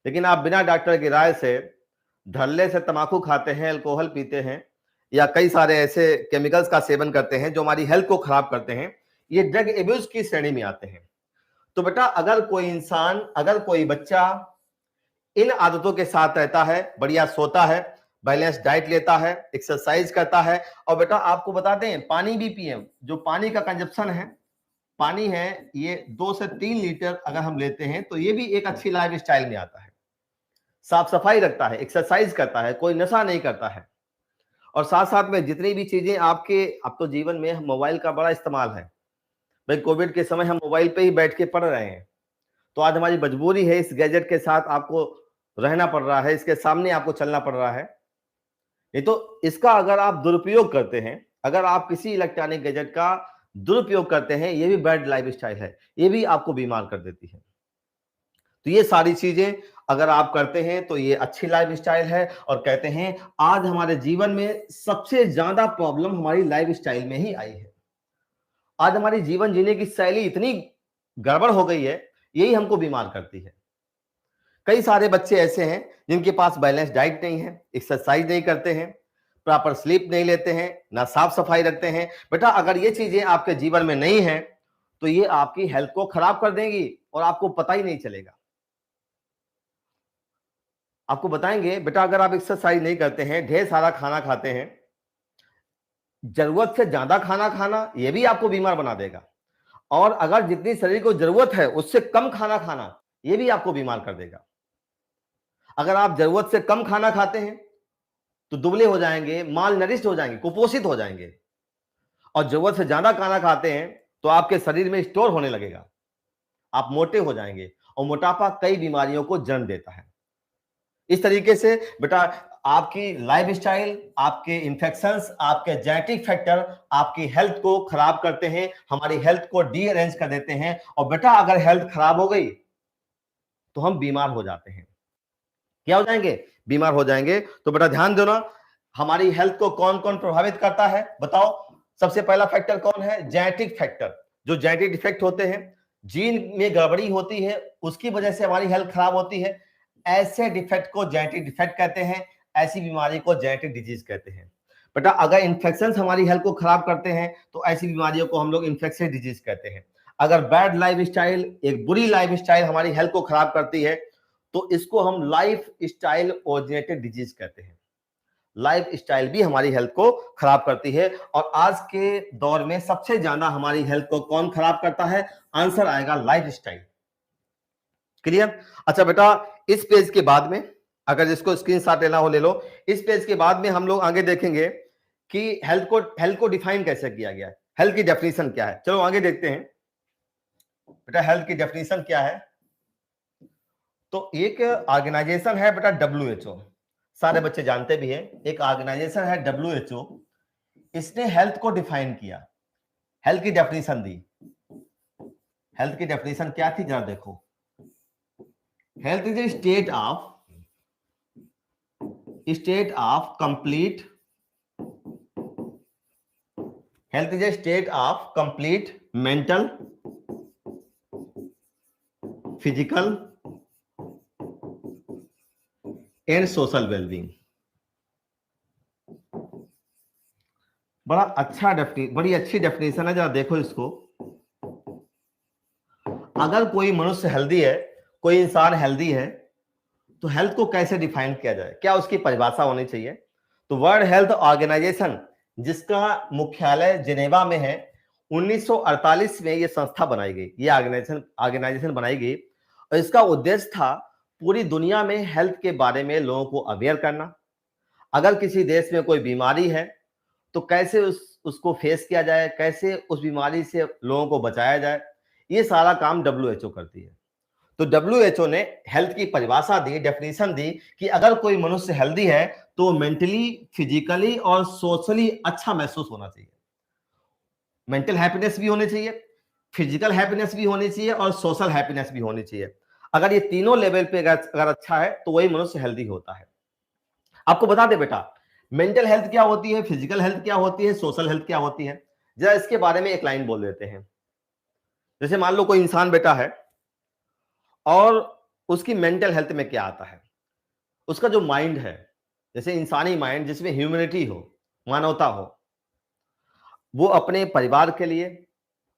लेकिन आप बिना डॉक्टर की राय से धड़ल्ले से तम्बाकू खाते हैं, अल्कोहल पीते हैं, या कई सारे ऐसे केमिकल्स का सेवन करते हैं जो हमारी हेल्थ को खराब करते हैं, ये ड्रग एब्यूज की श्रेणी में आते हैं। तो बेटा अगर कोई इंसान, अगर कोई बच्चा इन आदतों के साथ रहता है, बढ़िया सोता है, बैलेंस डाइट लेता है, एक्सरसाइज करता है, और बेटा आपको बता दें पानी भी पिए। जो पानी का कंजप्शन है, पानी है ये 2 से 3 लीटर अगर हम लेते हैं तो ये भी एक अच्छी लाइफ स्टाइल में आता है। साफ सफाई रखता है, एक्सरसाइज करता है, कोई नशा नहीं करता है। और साथ साथ में जितनी भी चीजें आपके, अब तो जीवन में मोबाइल का बड़ा इस्तेमाल है भाई। कोविड के समय हम मोबाइल पे ही बैठ के पढ़ रहे हैं, तो आज हमारी मजबूरी है, इस गैजेट के साथ आपको रहना पड़ रहा है, इसके सामने आपको चलना पड़ रहा है। नहीं तो इसका अगर आप दुरुपयोग करते हैं, अगर आप किसी इलेक्ट्रॉनिक गैजेट का दुरुपयोग करते हैं, ये भी बैड लाइफ स्टाइल है, ये भी आपको बीमार कर देती है। तो ये सारी चीजें अगर आप करते हैं तो ये अच्छी लाइफ स्टाइल है। और कहते हैं आज हमारे जीवन में सबसे ज्यादा प्रॉब्लम हमारी लाइफ स्टाइल में ही आई है। आज हमारी जीवन जीने की शैली इतनी गड़बड़ हो गई है, यही हमको बीमार करती है। कई सारे बच्चे ऐसे हैं जिनके पास बैलेंस डाइट नहीं है, एक्सरसाइज नहीं करते हैं, प्रॉपर स्लीप नहीं लेते हैं, ना साफ सफाई रखते हैं। बेटा अगर ये चीजें आपके जीवन में नहीं है तो ये आपकी हेल्थ को खराब कर देंगी और आपको पता ही नहीं चलेगा। आपको बताएंगे बेटा अगर आप एक्सरसाइज नहीं करते हैं, ढेर सारा खाना खाते हैं, जरूरत से ज्यादा खाना खाना ये भी आपको बीमार बना देगा। और अगर जितनी शरीर को जरूरत है उससे कम खाना खाना ये भी आपको बीमार कर देगा। अगर आप जरूरत से कम खाना खाते हैं तो दुबले हो जाएंगे, माल नरिष्ट हो जाएंगे, कुपोषित हो जाएंगे। और जरूरत से ज्यादा खाना खाते हैं तो आपके शरीर में स्टोर होने लगेगा, आप मोटे हो जाएंगे, और मोटापा कई बीमारियों को जन्म देता है। इस तरीके से बेटा आपकी लाइफ स्टाइल, आपके इंफेक्शंस, आपके जेनेटिक फैक्टर आपकी हेल्थ को खराब करते हैं, हमारी हेल्थ को डीअरेंज कर देते हैं। और बेटा अगर हेल्थ खराब हो गई तो हम बीमार हो जाते हैं। क्या हो जाएंगे? बीमार हो जाएंगे। तो बेटा ध्यान देना, हमारी हेल्थ को कौन कौन प्रभावित करता है बताओ। सबसे पहला फैक्टर कौन है? Genetic factor. जो जेनेटिक डिफेक्ट होते हैं, जीन में गड़बड़ी होती है, उसकी वजह से हमारी हेल्थ खराब होती है, ऐसे डिफेक्ट को जेनेटिक डिफेक्ट कहते हैं, ऐसी बीमारी को जेनेटिक डिजीज कहते हैं। बेटा अगर इन्फेक्शन हमारी हेल्थ को खराब करते हैं तो ऐसी बीमारियों को हम लोग इन्फेक्शियस डिजीज कहते हैं। अगर बैड लाइफ स्टाइल, एक बुरी लाइफ स्टाइल हमारी हेल्थ को खराब करती है तो इसको हम लाइफ स्टाइल ओरिजिनेटेड डिजीज कहते हैं। लाइफ स्टाइल भी हमारी हेल्थ को खराब करती है। और आज के दौर में सबसे ज्यादा हमारी हेल्थ को कौन खराब करता है? आंसर आएगा लाइफ स्टाइल। क्लियर? अच्छा बेटा इस पेज के बाद में, अगर जिसको स्क्रीनशॉट लेना हो ले लो, इस पेज के बाद में हम लोग आगे देखेंगे कि हेल्थ को डिफाइन कैसे किया गया है, हेल्थ की डेफिनेशन क्या है। चलो आगे देखते हैं बेटा हेल्थ की डेफिनेशन क्या है। तो एक ऑर्गेनाइजेशन है बेटा WHO, सारे बच्चे जानते भी हैं, एक ऑर्गेनाइजेशन है WHO, इसने हेल्थ को डिफाइन किया, हेल्थ की डेफिनेशन दी। हेल्थ की डेफिनेशन क्या थी जरा देखो। Health is a state of complete, health is a state of complete mental, physical and social wellbeing. बड़ा अच्छा बड़ी अच्छी डेफिनेशन है, जरा देखो इसको। अगर कोई मनुष्य हेल्दी है, कोई इंसान हेल्दी है, तो हेल्थ को कैसे डिफाइन किया जाए, क्या उसकी परिभाषा होनी चाहिए? तो वर्ल्ड हेल्थ ऑर्गेनाइजेशन, जिसका मुख्यालय जिनेवा में है, 1948 में यह संस्था बनाई गई, ये ऑर्गेनाइजेशन बनाई गई, और इसका उद्देश्य था पूरी दुनिया में हेल्थ के बारे में लोगों को अवेयर करना। अगर किसी देश में कोई बीमारी है तो कैसे उसको फेस किया जाए, कैसे उस बीमारी से लोगों को बचाया जाए, ये सारा काम WHO करती है। तो WHO ने हेल्थ की परिभाषा दी, डेफिनेशन दी कि अगर कोई मनुष्य हेल्दी है तो मेंटली, फिजिकली और सोशली अच्छा महसूस होना चाहिए। मेंटल हैप्पीनेस भी होनी चाहिए, फिजिकल हैप्पीनेस भी होनी चाहिए और सोशल हैप्पीनेस भी होनी चाहिए। अगर ये तीनों लेवल पे अगर अच्छा है तो वही मनुष्य हेल्दी होता है। आपको बता दे बेटा, मेंटल हेल्थ क्या होती है, फिजिकल हेल्थ क्या होती है, सोशल हेल्थ क्या होती है, जरा इसके बारे में एक लाइन बोल देते हैं। जैसे मान लो कोई इंसान बेटा है और उसकी मेंटल हेल्थ में क्या आता है, उसका जो माइंड है, जैसे इंसानी माइंड जिसमें ह्यूमैनिटी हो, मानवता हो, वो अपने परिवार के लिए,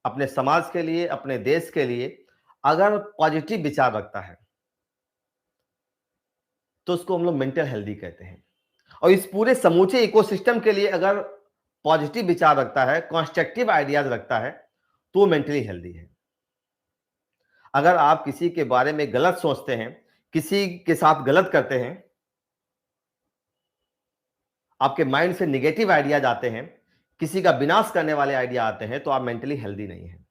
अपने समाज के लिए, अपने देश के लिए अगर पॉजिटिव विचार रखता है तो उसको हम लोग मेंटल हेल्दी कहते हैं। और इस पूरे समूचे इकोसिस्टम के लिए अगर पॉजिटिव विचार रखता है, कंस्ट्रक्टिव आइडियाज रखता है, तो वो मेंटली हेल्दी है। अगर आप किसी के बारे में गलत सोचते हैं, किसी के साथ गलत करते हैं, आपके माइंड से निगेटिव आइडियाज आते हैं, किसी का विनाश करने वाले आइडिया आते हैं, तो आप मेंटली हेल्दी नहीं है।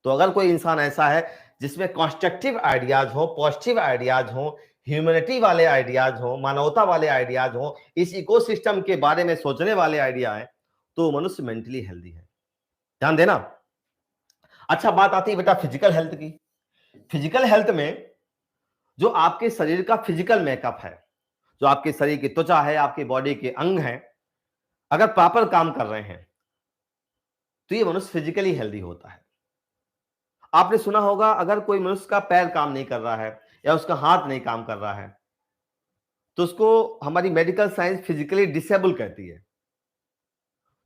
तो अगर कोई इंसान ऐसा है जिसमें कंस्ट्रक्टिव आइडियाज हो, पॉजिटिव आइडियाज हो, ह्यूमैनिटी वाले आइडियाज हो, मानवता वाले आइडियाज हो, इस इकोसिस्टम के बारे में सोचने वाले आइडिया है, तो मनुष्य मेंटली हेल्दी है। ध्यान देना। अच्छा, बात आती है बेटा फिजिकल हेल्थ की। फिजिकल हेल्थ में जो आपके शरीर का फिजिकल मेकअप है, जो आपके शरीर की त्वचा है, आपकी बॉडी के अंग हैं, अगर प्रॉपर काम कर रहे हैं तो ये मनुष्य फिजिकली हेल्दी होता है। आपने सुना होगा अगर कोई मनुष्य का पैर काम नहीं कर रहा है या उसका हाथ नहीं काम कर रहा है तो उसको हमारी मेडिकल साइंस फिजिकली डिसेबल कहती है।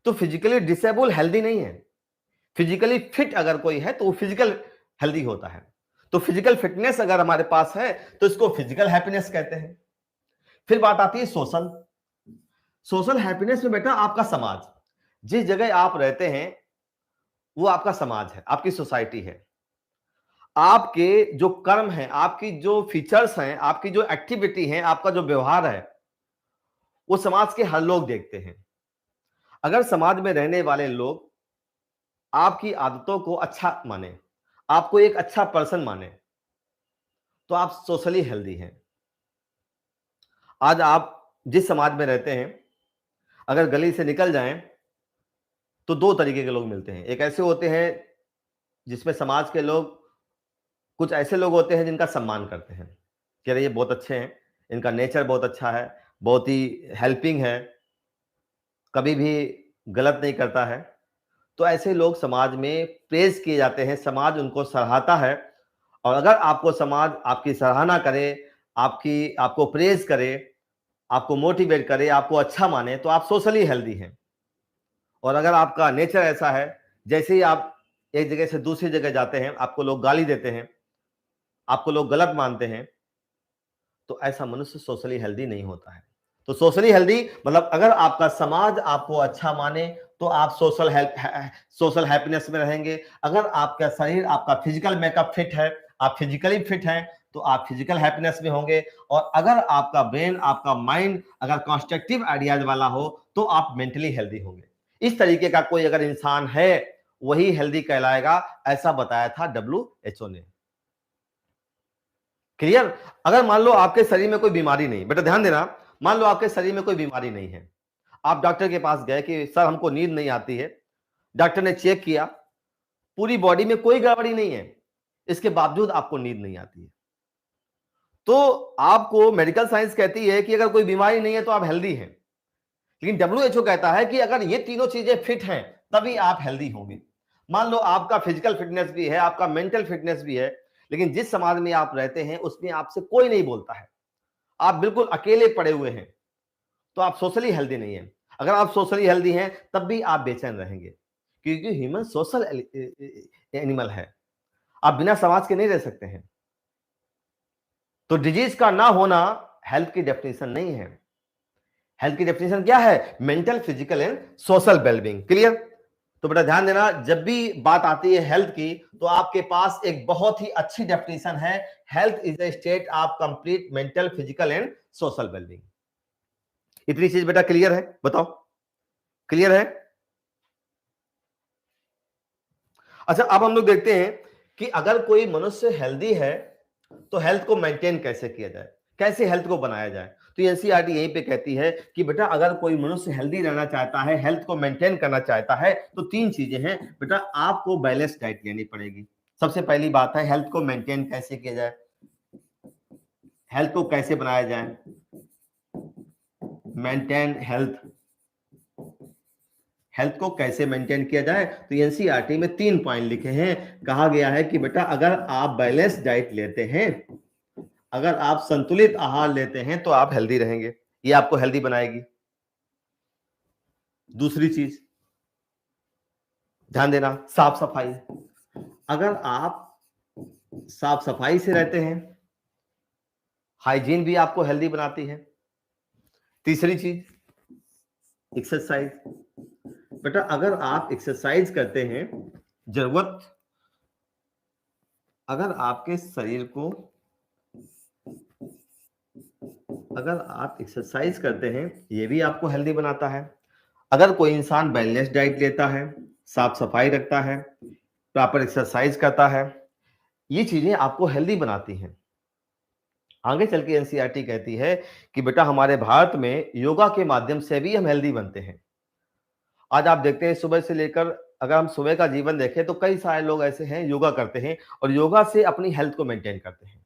तो फिजिकली डिसेबल हेल्दी नहीं है। फिजिकली फिट अगर कोई है तो वो फिजिकल हेल्दी होता है। तो फिजिकल फिटनेस अगर हमारे पास है तो इसको फिजिकल हैप्पीनेस कहते हैं। फिर बात आती है सोशल। सोशल हैप्पीनेस में बेटा आपका समाज, जिस जगह आप रहते हैं वो आपका समाज है, आपकी सोसाइटी है। आपके जो कर्म है, आपकी जो फीचर्स हैं, आपकी जो एक्टिविटी है, आपका जो व्यवहार है, वो समाज के हर लोग देखते हैं। अगर समाज में रहने वाले लोग आपकी आदतों को अच्छा माने, आपको एक अच्छा पर्सन माने, तो आप सोशली हेल्दी हैं। आज आप जिस समाज में रहते हैं, अगर गली से निकल जाएं तो दो तरीके के लोग मिलते हैं। एक ऐसे होते हैं जिसमें समाज के लोग, कुछ ऐसे लोग होते हैं जिनका सम्मान करते हैं कि अरे ये बहुत अच्छे हैं, इनका नेचर बहुत अच्छा है, बहुत ही हेल्पिंग है, कभी भी गलत नहीं करता है। तो ऐसे लोग समाज में प्रेज किए जाते हैं, समाज उनको सराहता है। और अगर आपको समाज आपकी सराहना करे, आपको प्रेज करे, आपको मोटिवेट करे, आपको अच्छा माने, तो आप सोशली हेल्दी हैं। और अगर आपका नेचर ऐसा है, जैसे ही आप एक जगह से दूसरी जगह जाते हैं आपको लोग गाली देते हैं, आपको लोग गलत मानते हैं, तो ऐसा मनुष्य सोशली हेल्दी नहीं होता है। तो सोशली हेल्दी मतलब अगर आपका समाज आपको अच्छा माने तो आप सोशल हैप्पीनेस में रहेंगे। अगर आपका शरीर, आपका फिजिकल मेकअप फिट है, आप फिजिकली फिट हैं, तो आप फिजिकल हैप्पीनेस में होंगे। और अगर आपका ब्रेन, आपका माइंड अगर कंस्ट्रक्टिव आइडियाज वाला हो तो आप मेंटली हेल्दी होंगे। इस तरीके का कोई अगर इंसान है वही हेल्दी कहलाएगा, ऐसा बताया था WHO ने। क्लियर? अगर मान लो आपके शरीर में कोई बीमारी नहीं, बेटा ध्यान देना, मान लो आपके शरीर में कोई बीमारी नहीं है, आप डॉक्टर के पास गए कि सर हमको नींद नहीं आती है, डॉक्टर ने चेक किया, पूरी बॉडी में कोई गड़बड़ी नहीं है, इसके बावजूद आपको नींद नहीं आती है, तो आपको मेडिकल साइंस कहती है कि अगर कोई बीमारी नहीं है तो आप हेल्दी हैं। लेकिन WHO कहता है कि अगर ये तीनों चीजें फिट हैं तभी आप हेल्दी होंगे। मान लो आपका फिजिकल फिटनेस भी है, आपका मेंटल फिटनेस भी है, लेकिन जिस समाज में आप रहते हैं उसमें आपसे कोई नहीं बोलता है, आप बिल्कुल अकेले पड़े हुए हैं, तो आप सोशली हेल्दी नहीं है। अगर आप सोशली हेल्दी हैं तब भी आप बेचैन रहेंगे, क्योंकि ह्यूमन सोशल एनिमल है, आप बिना समाज के नहीं रह सकते हैं। तो डिजीज का ना होना हेल्थ की डेफिनेशन नहीं है। हेल्थ की डेफिनेशन क्या है? Mental, physical and social wellbeing. Clear? तो बेटा ध्यान देना, जब भी बात आती है हेल्थ की तो आपके पास एक बहुत ही अच्छी डेफिनेशन है, health is a state of complete mental, physical and social wellbeing. इतनी चीज बेटा क्लियर है? बताओ। क्लियर है? अच्छा, अब हम लोग देखते हैं कि अगर कोई मनुष्य हेल्दी है तो हेल्थ को मेंटेन कैसे किया जाए, कैसे हेल्थ को बनाया जाए। तो एनसीईआरटी यहीं पे कहती है कि बेटा अगर कोई मनुष्य हेल्दी रहना चाहता है, हेल्थ को मेंटेन करना चाहता है, तो 3 चीजें हैं बेटा, आपको बैलेंस डाइट लेनी पड़ेगी। सबसे पहली बात है हेल्थ को मेंटेन कैसे किया जाए, हेल्थ को कैसे बनाया जाए, मेंटेन हेल्थ, हेल्थ को कैसे मेंटेन किया जाए। तो एनसीईआरटी में 3 पॉइंट लिखे हैं। कहा गया है कि बेटा अगर आप बैलेंस डाइट लेते हैं, अगर आप संतुलित आहार लेते हैं तो आप हेल्दी रहेंगे, ये आपको हेल्दी बनाएगी। दूसरी चीज ध्यान देना, साफ सफाई। अगर आप साफ सफाई से रहते हैं, हाइजीन भी आपको हेल्दी बनाती है। तीसरी चीज एक्सरसाइज। बेटा अगर आप एक्सरसाइज करते हैं, जरूरत, अगर आपके शरीर को, अगर आप एक्सरसाइज करते हैं, ये भी आपको हेल्दी बनाता है। अगर कोई इंसान बैलेंस डाइट लेता है, साफ सफाई रखता है, प्रॉपर एक्सरसाइज करता है, ये चीजें आपको हेल्दी बनाती हैं। आगे चल के एनसीईआरटी कहती है कि बेटा हमारे भारत में योगा के माध्यम से भी हम हेल्दी बनते हैं। आज आप देखते हैं सुबह से लेकर, अगर हम सुबह का जीवन देखें तो कई सारे लोग ऐसे हैं योगा करते हैं और योगा से अपनी हेल्थ को मेंटेन करते हैं।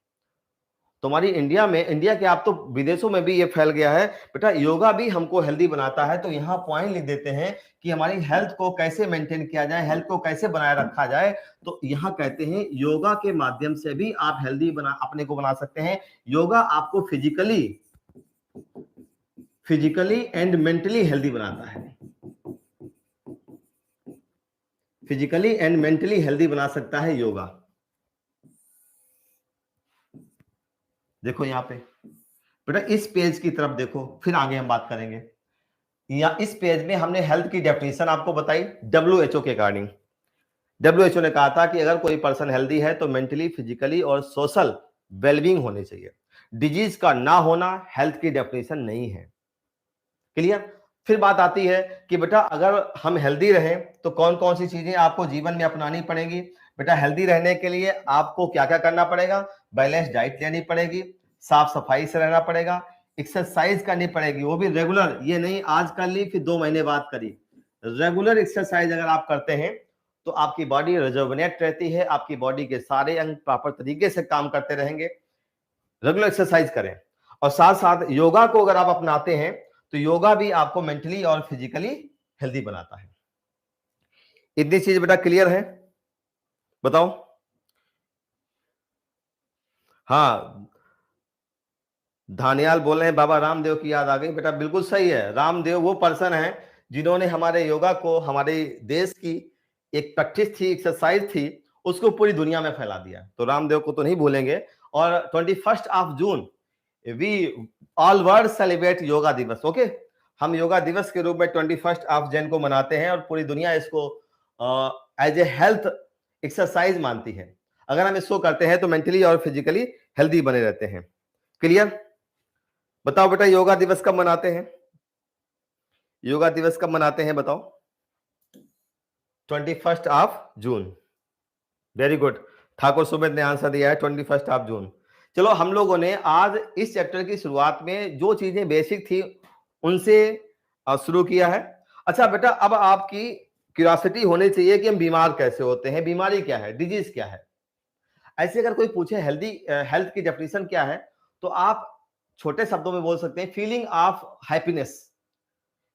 तुम्हारी इंडिया में, इंडिया के आप तो विदेशों में भी ये फैल गया है, बेटा योगा भी हमको हेल्दी बनाता है। तो यहाँ पॉइंट लिख देते हैं कि हमारी हेल्थ को कैसे मेंटेन किया जाए, हेल्थ को कैसे बनाए रखा जाए। तो यहाँ कहते हैं योगा के माध्यम से भी आप हेल्दी बना, अपने को बना सकते हैं। योगा आपको फिजिकली एंड मेंटली हेल्दी बनाता है, फिजिकली एंड मेंटली हेल्दी बना सकता है योगा। देखो यहाँ पे बेटा, इस पेज की तरफ देखो, फिर आगे हम बात करेंगे। या इस पेज में हमने हेल्थ की डेफिनेशन आपको बताई WHO के अकॉर्डिंग। WHO ने कहा था कि अगर कोई पर्सन हेल्दी है तो मेंटली, फिजिकली और सोशल वेलबींग होनी चाहिए। डिजीज का ना होना हेल्थ की डेफिनेशन नहीं है। क्लियर? फिर बात आती है कि बेटा अगर हम हेल्दी रहें तो कौन कौन सी चीजें आपको जीवन में अपनानी पड़ेगी। बेटा हेल्दी रहने के लिए आपको क्या क्या करना पड़ेगा, बैलेंस डाइट लेनी पड़ेगी, साफ सफाई से रहना पड़ेगा, एक्सरसाइज करनी पड़ेगी, वो भी रेगुलर, ये नहीं आज कर ली फिर 2 महीने बाद करी। रेगुलर एक्सरसाइज अगर आप करते हैं तो आपकी बॉडी रिजुविनेट रहती है, आपकी बॉडी के सारे अंग प्रॉपर तरीके से काम करते रहेंगे। रेगुलर एक्सरसाइज करें और साथ साथ योगा को अगर आप अपनाते हैं तो योगा भी आपको मेंटली और फिजिकली हेल्दी बनाता है। इतनी चीज बेटा क्लियर है? बताओ। हाँ, धानियाल बोल रहे हैं बाबा रामदेव की याद आ गई। बेटा बिल्कुल सही है, रामदेव वो पर्सन है जिन्होंने हमारे योगा को, हमारे देश की एक प्रैक्टिस थी, एक्सरसाइज थी, उसको पूरी दुनिया में फैला दिया। तो रामदेव को तो नहीं भूलेंगे। और 21 June we all world celebrate yoga दिवस। ओके, हम योगा दिवस के रूप में 21 जून को मनाते हैं और पूरी दुनिया इसको एज ए हेल्थ एक्सरसाइज मानती है। अगर हम इसको करते हैं तो मेंटली और फिजिकली हेल्दी बने रहते हैं। क्लियर? बताओ बेटा योगा दिवस कब मनाते हैं, योगा दिवस कब मनाते हैं बताओ? 21 जून। वेरी गुड, ठाकुर सुमित ने आंसर दिया है 21 जून। चलो, हम लोगों ने आज इस चैप्टर की शुरुआत में जो चीजें बेसिक थी उनसे शुरू किया है। अच्छा बेटा, अब आपकी क्यूरियोसिटी होनी चाहिए कि हम बीमार कैसे होते हैं, बीमारी क्या है, डिजीज क्या है। ऐसे अगर कोई पूछे हेल्थ की डेफिनेशन क्या है, तो आप छोटे शब्दों में बोल सकते हैं feeling of happiness.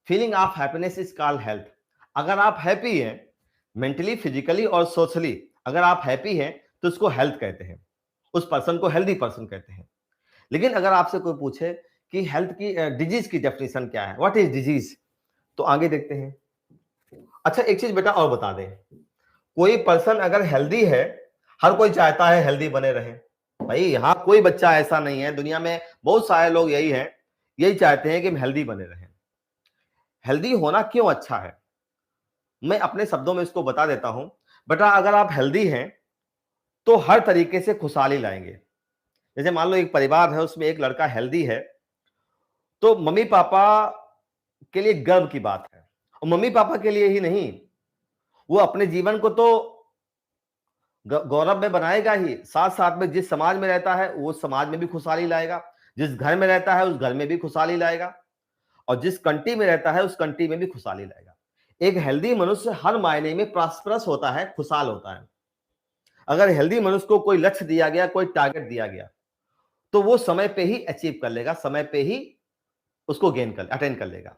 Feeling of happiness is called health. अगर आप हैप्पी हैं मेंटली, फिजिकली और सोशली, अगर आप हैप्पी हैं तो उसको हेल्थ कहते हैं, उस पर्सन को हेल्दी पर्सन कहते हैं। लेकिन अगर आपसे कोई पूछे कि हेल्थ की डिजीज की डेफिनेशन क्या है, व्हाट इज डिजीज, तो आगे देखते हैं। अच्छा एक चीज बेटा और बता दें, कोई पर्सन अगर हेल्दी है, हर कोई चाहता है हेल्दी बने रहे। भाई यहाँ कोई बच्चा ऐसा नहीं है, दुनिया में बहुत सारे लोग यही हैं, यही चाहते हैं कि हम हेल्दी बने रहें। हेल्दी होना क्यों अच्छा है, मैं अपने शब्दों में इसको बता देता हूं। बेटा अगर आप हेल्दी हैं तो हर तरीके से खुशहाली लाएंगे। जैसे मान लो एक परिवार है, उसमें एक लड़का हेल्दी है, तो मम्मी पापा के लिए गर्व की बात है। और मम्मी पापा के लिए ही नहीं, वो अपने जीवन को तो गौरव में बनाएगा ही, साथ साथ में जिस समाज में रहता है वो समाज में भी खुशहाली लाएगा, जिस घर में रहता है उस घर में भी खुशहाली लाएगा, और जिस कंट्री में रहता है उस कंट्री में भी खुशहाली लाएगा। एक हेल्दी मनुष्य हर मायने में प्रॉस्परस होता है, खुशहाल होता है। अगर हेल्दी मनुष्य को कोई लक्ष्य दिया गया, कोई टारगेट दिया गया, तो वो समय पे ही अचीव कर लेगा, समय पे ही उसको अटेंड कर लेगा।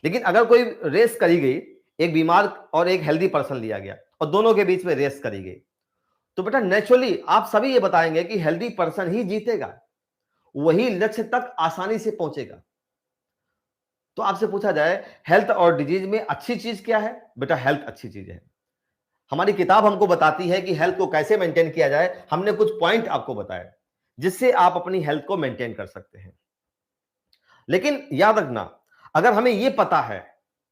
लेकिन अगर कोई रेस करी गई, एक बीमार और एक हेल्दी पर्सन लिया गया और दोनों के बीच में रेस करी गई, तो बेटा नेचुरली आप सभी ये बताएंगे कि हेल्दी पर्सन ही जीतेगा, वही लक्ष्य तक आसानी से पहुंचेगा। तो आपसे पूछा जाए हेल्थ और डिजीज में अच्छी चीज क्या है? बेटा हेल्थ अच्छी चीज है। हमारी किताब हमको बताती है कि हेल्थ को कैसे मेंटेन किया जाए। हमने कुछ पॉइंट आपको बताए जिससे आप अपनी हेल्थ को मेंटेन कर सकते हैं। लेकिन याद रखना, अगर हमें यह पता है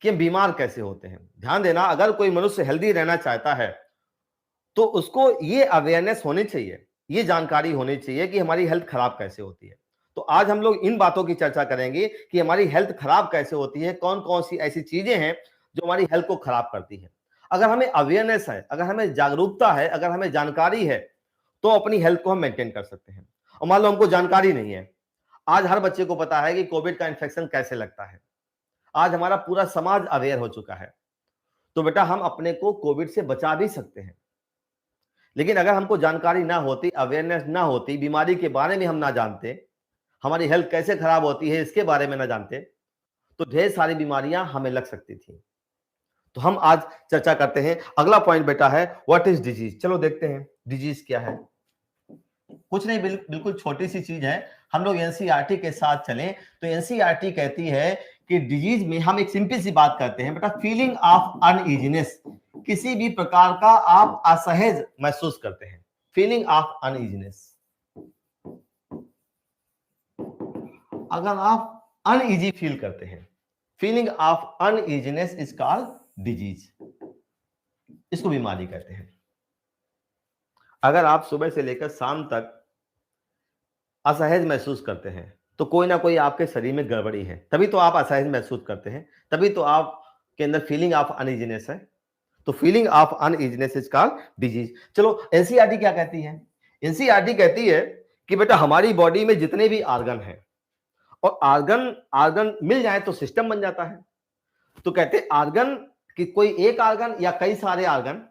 कि हम बीमार कैसे होते हैं, ध्यान देना, अगर कोई मनुष्य हेल्दी रहना चाहता है तो उसको ये अवेयरनेस होनी चाहिए, ये जानकारी होनी चाहिए कि हमारी हेल्थ खराब कैसे होती है। तो आज हम लोग इन बातों की चर्चा करेंगे कि हमारी हेल्थ खराब कैसे होती है, कौन कौन सी ऐसी चीजें हैं जो हमारी हेल्थ को खराब करती है। अगर हमें अवेयरनेस है, अगर हमें जागरूकता है, अगर हमें जानकारी है, तो अपनी हेल्थ को हम मेंटेन कर सकते हैं। और मान लो हमको जानकारी नहीं है, आज हर बच्चे को पता है कि कोविड का इंफेक्शन कैसे लगता है, आज हमारा पूरा समाज अवेयर हो चुका है, तो बेटा हम अपने को कोविड से बचा भी सकते हैं। लेकिन अगर हमको जानकारी ना होती, अवेयरनेस ना होती, बीमारी के बारे में हम ना जानते, हमारी हेल्थ कैसे खराब होती है इसके बारे में ना जानते, तो ढेर सारी बीमारियां हमें लग सकती थी। तो हम आज चर्चा करते हैं। अगला पॉइंट बेटा है व्हाट इज डिजीज। चलो देखते हैं डिजीज क्या है। कुछ नहीं, बिल्कुल छोटी सी चीज है। हम लोग एनसीईआरटी के साथ चलें तो एनसीईआरटी कहती है कि डिजीज में हम एक सिंपल सी बात करते हैं बेटा, फीलिंग ऑफ अनइजीनेस, किसी भी प्रकार का आप असहज महसूस करते हैं, फीलिंग ऑफ अनइजीनेस। अगर आप अनइजी फील करते हैं, feeling of uneasiness is called disease, इसको बीमारी कहते हैं। अगर आप सुबह से लेकर शाम तक असहज महसूस करते हैं तो कोई ना कोई आपके शरीर में गड़बड़ी है, तभी तो आप असहज महसूस करते हैं, तभी तो आपके अंदर फीलिंग ऑफ अनइजीनेस है। तो feeling of uneasiness is called disease. चलो एनसीईआरटी क्या कहती है? एनसीईआरटी कहती है कि बेटा हमारी बॉडी में जितने भी ऑर्गन हैं, और ऑर्गन ऑर्गन मिल जाए तो सिस्टम बन जाता है। तो कहते हैं ऑर्गन कि कोई एक ऑर्गन या कई सारे ऑर्गन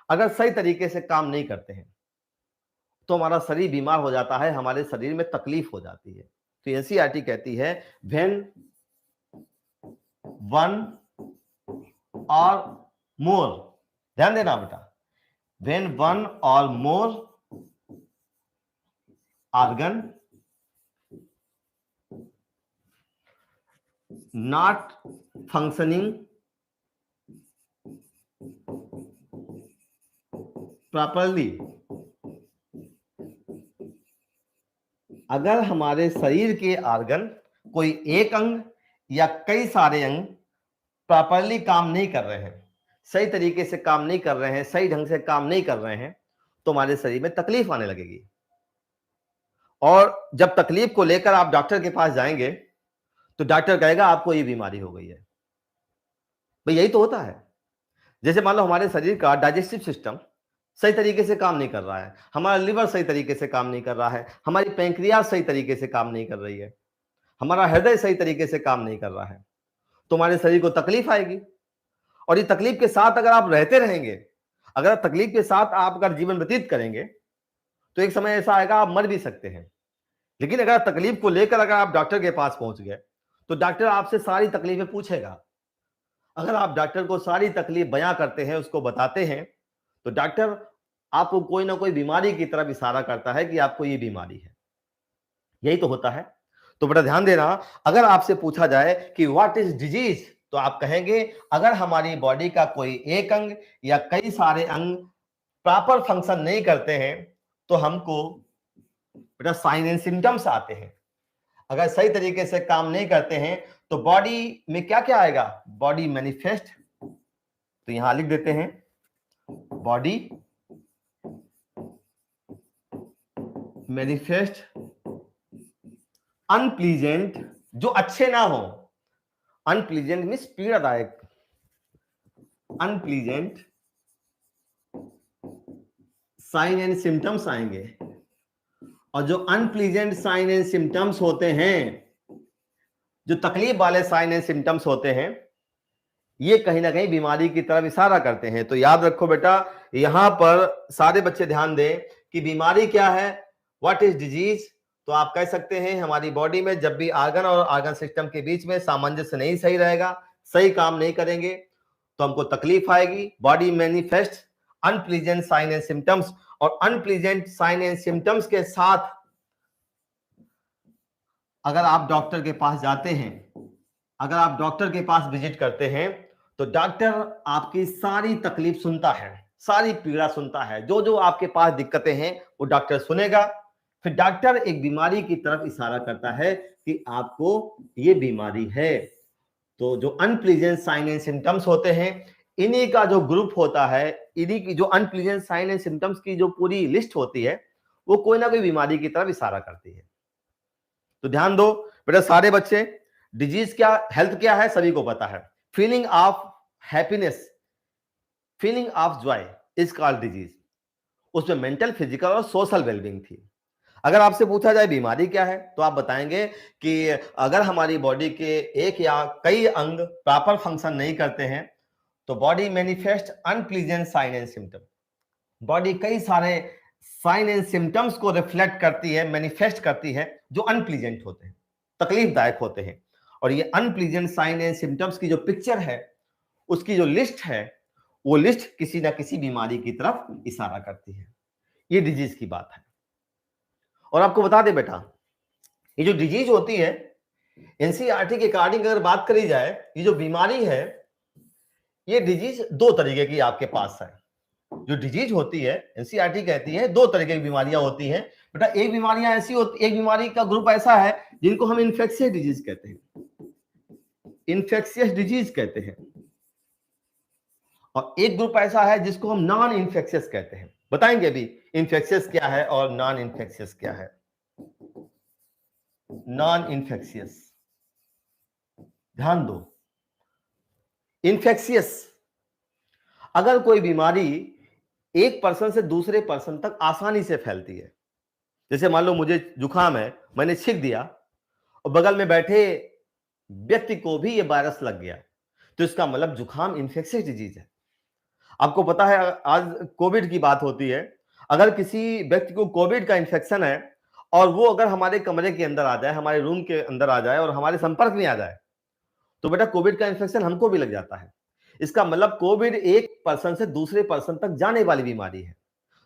अगर सही तरीके से काम नहीं करते हैं तो हमारा शरीर बीमार हो जाता है, हमारे शरीर में तकलीफ हो जाती है। तो एनसीईआरटी कहती है व्हेन वन और मोर, ध्यान देना बेटा, व्हेन वन और मोर ऑर्गन not functioning properly, अगर हमारे शरीर के ऑर्गन कोई एक अंग या कई सारे अंग प्रॉपरली काम नहीं कर रहे हैं, सही तरीके से काम नहीं कर रहे हैं, सही ढंग से काम नहीं कर रहे हैं, तो हमारे शरीर में तकलीफ आने लगेगी। और जब तकलीफ को लेकर आप डॉक्टर के पास जाएंगे तो डॉक्टर कहेगा आपको ये बीमारी हो गई है। भाई यही तो होता है। जैसे मान लो हमारे शरीर का डाइजेस्टिव सिस्टम सही तरीके से काम नहीं कर रहा है, हमारा लिवर सही तरीके से काम नहीं कर रहा है, हमारी पैंक्रियाज सही तरीके से काम नहीं कर रही है, हमारा हृदय सही तरीके से काम नहीं कर रहा है, तो हमारे शरीर को तकलीफ आएगी। और ये तकलीफ के साथ अगर आप रहते रहेंगे, अगर तकलीफ के साथ आप अगर जीवन व्यतीत करेंगे तो एक समय ऐसा आएगा आप मर भी सकते हैं। लेकिन अगर तकलीफ को लेकर अगर आप डॉक्टर के पास पहुंच गए तो डॉक्टर आपसे सारी तकलीफें पूछेगा। अगर आप डॉक्टर को सारी तकलीफ बयां करते हैं, उसको बताते हैं, तो डॉक्टर आपको कोई ना कोई बीमारी की तरफ इशारा करता है कि आपको ये बीमारी है। यही तो होता है। तो बेटा ध्यान देना, अगर आपसे पूछा जाए कि व्हाट इज डिजीज, तो आप कहेंगे अगर हमारी बॉडी का कोई एक अंग या कई सारे अंग प्रॉपर फंक्शन नहीं करते हैं तो हमको बेटा साइन एंड सिम्टम्स आते हैं। अगर सही तरीके से काम नहीं करते हैं तो बॉडी में क्या क्या आएगा? बॉडी मैनिफेस्ट, तो यहां लिख देते हैं बॉडी मैनिफेस्ट अनप्लीजेंट, जो अच्छे ना हो, अनप्लीजेंट मीन्स पीड़ादायक, अनप्लीजेंट साइन एंड सिम्टम्स आएंगे। और जो अनप्लीजेंट साइन एंड सिम्टम्स होते हैं, जो तकलीफ वाले साइन एंड सिम्टम्स होते हैं, ये कहीं ना कहीं बीमारी की तरफ इशारा करते हैं। तो याद रखो बेटा, यहां पर सारे बच्चे ध्यान दें कि बीमारी क्या है, व्हाट इज डिजीज। तो आप कह सकते हैं हमारी बॉडी में जब भी आर्गन और आर्गन सिस्टम के बीच में सामंजस्य नहीं सही रहेगा, सही काम नहीं करेंगे, तो हमको तकलीफ आएगी। Body manifest unpleasant sign and symptoms, और अनप्लीजेंट साइन एंड सिम्टम्स के साथ अगर आप डॉक्टर के पास जाते हैं, अगर आप डॉक्टर के पास विजिट करते हैं, तो डॉक्टर आपकी सारी तकलीफ सुनता है, सारी पीड़ा सुनता है, जो जो आपके पास दिक्कतें हैं वो डॉक्टर सुनेगा। फिर डॉक्टर एक बीमारी की तरफ इशारा करता है कि आपको ये बीमारी है। तो जो अनप्लीजेंट साइन एंड सिम्टम्स होते हैं, इन्हीं का जो ग्रुप होता है, इन्हीं की जो अनप्लीजेंट साइन एंड सिम्टम्स की जो पूरी लिस्ट होती है, वो कोई ना कोई बीमारी की तरफ इशारा करती है। तो ध्यान दो बेटा सारे बच्चे, डिजीज क्या, हेल्थ क्या है सभी को पता है। Feeling of happiness, feeling of Joy is called disease. उसमें मेंटल, फिजिकल और सोशल वेलबींग थी। अगर आपसे पूछा जाए बीमारी क्या है, तो आप बताएंगे कि अगर हमारी बॉडी के एक या कई अंग प्रॉपर फंक्शन नहीं करते हैं, तो body manifest unpleasant sign and symptom. Body कई सारे साइन एंड सिम्टम्स को रिफ्लेक्ट करती है, मैनिफेस्ट करती है, जो अनप्लीजेंट होते हैं, तकलीफदायक होते हैं। और ये अनप्लीजेंट साइन एंड सिम्टम्स की जो पिक्चर है, उसकी जो लिस्ट है, वो लिस्ट किसी ना किसी बीमारी की तरफ इशारा करती है। ये डिजीज की बात है। और आपको बता दे बेटा, ये जो डिजीज होती है, एनसीईआरटी के अकॉर्डिंग अगर बात करी जाए, ये जो बीमारी है, ये डिजीज दो तरीके की आपके पास है। जो डिजीज होती है, एनसीईआरटी कहती है दो तरह की बीमारियां होती हैं बेटा। एक बीमारियां ऐसी होती, एक बीमारी का ग्रुप ऐसा है जिनको हम इन्फेक्शियस डिजीज कहते हैं, इन्फेक्शियस डिजीज कहते हैं। और एक ग्रुप ऐसा है जिसको हम नॉन इन्फेक्शियस कहते हैं। बताएंगे अभी इन्फेक्शियस क्या है और नॉन इन्फेक्शियस क्या है। नॉन इन्फेक्शियस, ध्यान दो, इन्फेक्शियस, अगर कोई बीमारी एक पर्सन से दूसरे पर्सन तक आसानी से फैलती है। जैसे मान लो मुझे जुकाम है, मैंने छींक दिया और बगल में बैठे व्यक्ति को भी ये वायरस लग गया, तो इसका मतलब जुकाम इन्फेक्शियस डिजीज है। आपको पता है आज कोविड की बात होती है, अगर किसी व्यक्ति को कोविड का इन्फेक्शन है और वो अगर हमारे कमरे के अंदर आ जाए, हमारे रूम के अंदर आ जाए और हमारे संपर्क में आ जाए, तो बेटा कोविड का इन्फेक्शन हमको भी लग जाता है। इसका मतलब कोविड एक पर्सन से दूसरे पर्सन तक जाने वाली बीमारी है।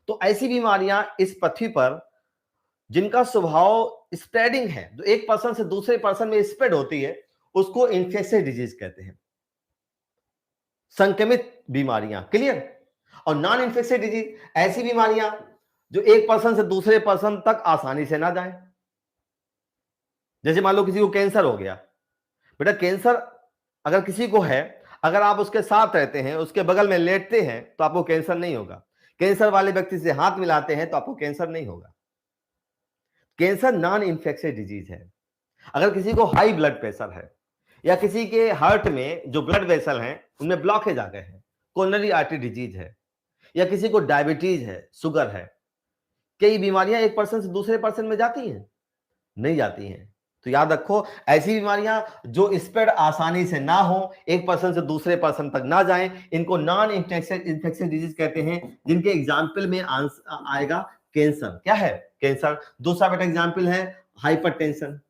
तो ऐसी बीमारियां इस पृथ्वी पर जिनका स्वभाव स्प्रेडिंग है, जो एक पर्सन से दूसरे पर्सन में स्प्रेड होती है, उसको इन्फेक्शियस डिजीज कहते हैं, संक्रमित बीमारियां। क्लियर। और नॉन इन्फेक्शियस डिजीज ऐसी बीमारियां जो एक पर्सन से दूसरे पर्सन तक आसानी से ना जाए। जैसे मान लो किसी को कैंसर हो गया, बेटा कैंसर अगर किसी को है, अगर आप उसके साथ रहते हैं, उसके बगल में लेटते हैं, तो आपको कैंसर नहीं होगा। कैंसर वाले व्यक्ति से हाथ मिलाते हैं तो आपको कैंसर नहीं होगा। कैंसर नॉन इन्फेक्शियस डिजीज है। अगर किसी को हाई ब्लड प्रेशर है या किसी के हार्ट में जो ब्लड वेसल हैं उनमें ब्लॉकेज आ गए हैं, कोरोनरी आर्टरी डिजीज है, या किसी को डायबिटीज है, शुगर है, कई बीमारियां एक पर्सन से दूसरे पर्सन में जाती हैं? नहीं जाती हैं। तो याद रखो, ऐसी बीमारियां जो स्प्रेड आसानी से ना हो, एक पर्सन से दूसरे पर्सन तक ना जाएं, इनको नॉन इन्फेक्शियस डिजीज कहते हैं, जिनके एग्जाम्पल में आएगा कैंसर। क्या है? कैंसर। दूसरा बेटा एग्जाम्पल है हाइपरटेंशन।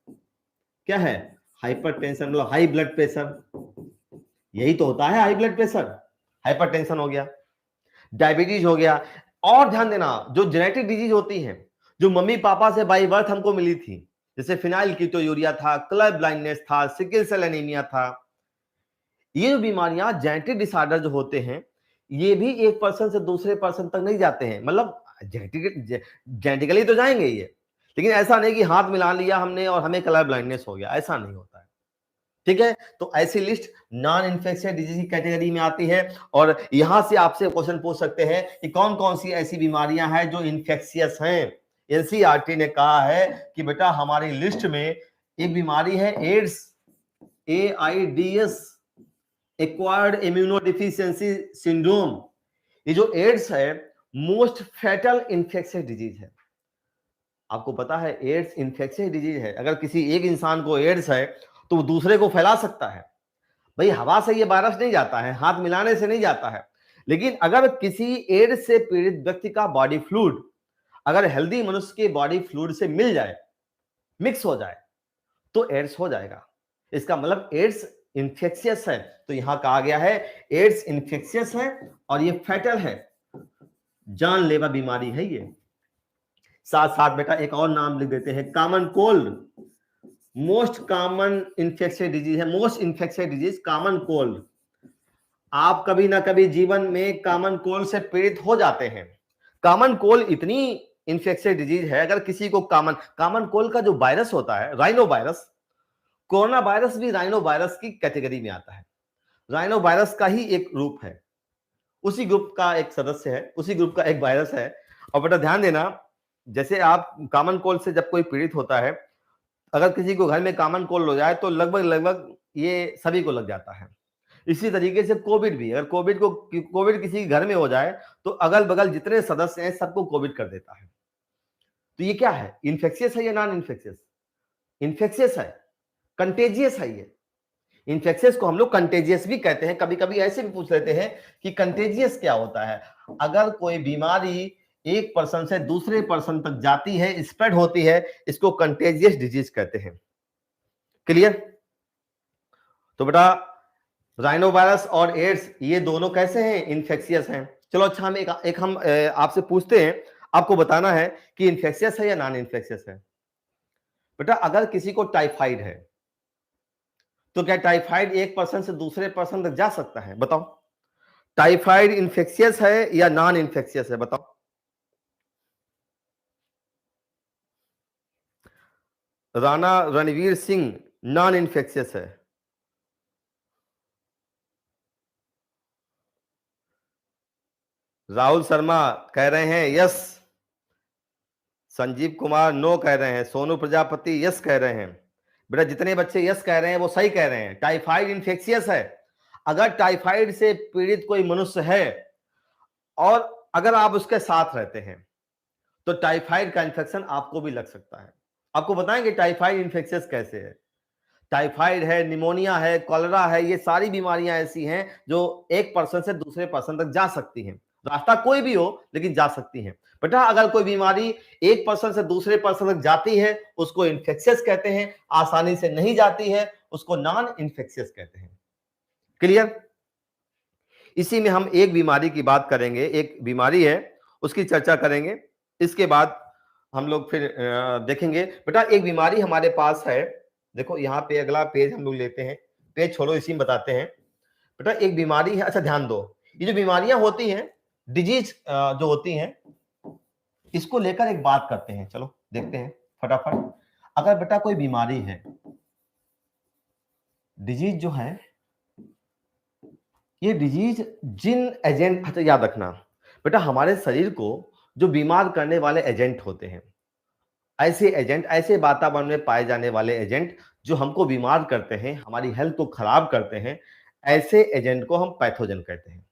क्या है? हाइपरटेंशन मतलब हाई ब्लड प्रेशर, यही तो होता है हाई ब्लड प्रेशर, हाइपरटेंशन हो गया, डायबिटीज हो गया। और ध्यान देना, जो जेनेटिक डिजीज होती हैं, जो मम्मी पापा से बाई बर्थ हमको मिली थी, जैसे फिनाइल कीटोयूरिया था, कलर ब्लाइंडनेस था, सिकल सेल एनीमिया था, ये जो बीमारियां जेनेटिक डिसऑर्डर जो होते हैं, ये भी एक पर्सन से दूसरे पर्सन तक नहीं जाते हैं। मतलब जेनेटिकली तो जाएंगे ये, लेकिन ऐसा नहीं कि हाथ मिला लिया हमने और हमें कलर ब्लाइंडनेस हो गया, ऐसा नहीं होता है। ठीक है, तो ऐसी लिस्ट नॉन इन्फेक्शियस डिजीज की कैटेगरी में आती है। और यहां से आपसे क्वेश्चन पूछ सकते हैं कि कौन कौन सी ऐसी बीमारियां हैं जो इन्फेक्शियस हैं। एनसीईआरटी ने कहा है कि बेटा हमारी लिस्ट में एक बीमारी है AIDS, AIDS, acquired immunodeficiency syndrome, ये जो एड्स है मोस्ट फैटल इन्फेक्शियस डिजीज है। आपको पता है एड्स इन्फेक्शियस डिजीज है। अगर किसी एक इंसान को एड्स है तो वो दूसरे को फैला सकता है। भाई हवा से ये वायरस नहीं जाता है, हाथ मिलाने से नहीं जाता है। लेकिन अगर किसी एड्स से पीड़ित व्यक्ति का बॉडी फ्लूइड अगर हेल्दी मनुष्य के बॉडी फ्लूइड से मिल जाए, मिक्स हो जाए, तो एड्स हो जाएगा। इसका मतलब एड्स इन्फेक्शियस है। तो यहां कहा गया है एड्स इन्फेक्शियस है और ये फैटल है, जानलेवा बीमारी है ये। साथ साथ बेटा एक और नाम लिख देते हैं, common cold. Most common infectious disease है, most infectious disease common cold. आप कभी ना कभी जीवन में कॉमन कोल्ड से पीड़ित हो जाते हैं। कॉमन कोल्ड इतनी इन्फेक्शियस डिजीज है, अगर किसी को कॉमन कोल्ड का जो वायरस होता है राइनो वायरस, कोरोना वायरस भी राइनो वायरस की कैटेगरी में आता है। राइनो वायरस का ही एक रूप है, उसी ग्रुप का एक सदस्य है, उसी ग्रुप का एक वायरस है। और बेटा ध्यान देना, जैसे आप कॉमन कोल्ड से जब कोई पीड़ित होता है, अगर किसी को घर में कॉमन कोल्ड हो जाए तो लगभग लगभग ये सभी को लग जाता है। इसी तरीके से कोविड भी, अगर कोविड किसी घर में हो जाए तो अगल बगल जितने सदस्य हैं सबको कोविड कर देता है। तो ये क्या है, इन्फेक्शियस है या नॉन इन्फेक्शियस? इन्फेक्शियस है, कंटेजियस है। ये इन्फेक्शियस को हम लोग कंटेजियस भी कहते हैं। कभी कभी ऐसे भी पूछ लेते हैं कि कंटेजियस क्या होता है। अगर कोई बीमारी एक पर्सन से दूसरे पर्सन तक जाती है, स्प्रेड होती है, इसको कंटेजियस डिजीज कहते हैं। क्लियर? तो बेटा राइनो वायरस और एड्स ये दोनों कैसे हैं, इन्फेक्शियस हैं। चलो अच्छा, हम एक हम आपसे पूछते हैं, आपको बताना है कि इन्फेक्शियस है या नॉन इन्फेक्शियस है। बेटा अगर किसी को टाइफाइड है तो क्या टाइफाइड एक पर्सन से दूसरे पर्सन तक जा सकता है? बताओ, टाइफाइड इन्फेक्शियस है या नॉन इन्फेक्शियस है? बताओ। राणा रणवीर सिंह नॉन इन्फेक्शियस है। राहुल शर्मा कह रहे हैं यस। संजीव कुमार नो कह रहे हैं। सोनू प्रजापति यस कह रहे हैं। बेटा जितने बच्चे यस कह रहे हैं वो सही कह रहे हैं, टाइफाइड इन्फेक्शियस है। अगर टाइफाइड से पीड़ित कोई मनुष्य है और अगर आप उसके साथ रहते हैं तो टाइफाइड का इन्फेक्शन आपको भी लग सकता है। आपको बताएंगे टाइफाइड इन्फेक्शियस कैसे है। टाइफाइड है, निमोनिया है, कॉलरा है, ये सारी बीमारियां ऐसी हैं जो एक पर्सन से दूसरे पर्सन तक जा सकती हैं। रास्ता कोई भी हो लेकिन जा सकती हैं। बेटा अगर कोई बीमारी एक पर्सन से दूसरे पर्सन तक जाती है उसको इन्फेक्शियस कहते हैं, आसानी से नहीं जाती है उसको नॉन इन्फेक्शियस कहते हैं। क्लियर? इसी में हम एक बीमारी की बात करेंगे, एक बीमारी है उसकी चर्चा करेंगे, इसके बाद हम लोग फिर देखेंगे। बेटा एक बीमारी हमारे पास है, देखो यहाँ पे अगला पेज हम लोग लेते हैं, पेज छोड़ो इसी में बताते हैं। बेटा एक बीमारी है, अच्छा ध्यान दो, ये जो बीमारियां होती हैं, डिजीज जो होती हैं, इसको लेकर एक बात करते हैं। चलो देखते हैं फटाफट। अगर बेटा कोई बीमारी है, डिजीज जो है, ये डिजीज जिन एजेंट, अच्छा याद रखना बेटा, हमारे शरीर को जो बीमार करने वाले एजेंट होते हैं, ऐसे एजेंट, ऐसे वातावरण में पाए जाने वाले एजेंट जो हमको बीमार करते हैं, हमारी हेल्थ को खराब करते हैं, ऐसे एजेंट को हम पैथोजन कहते हैं।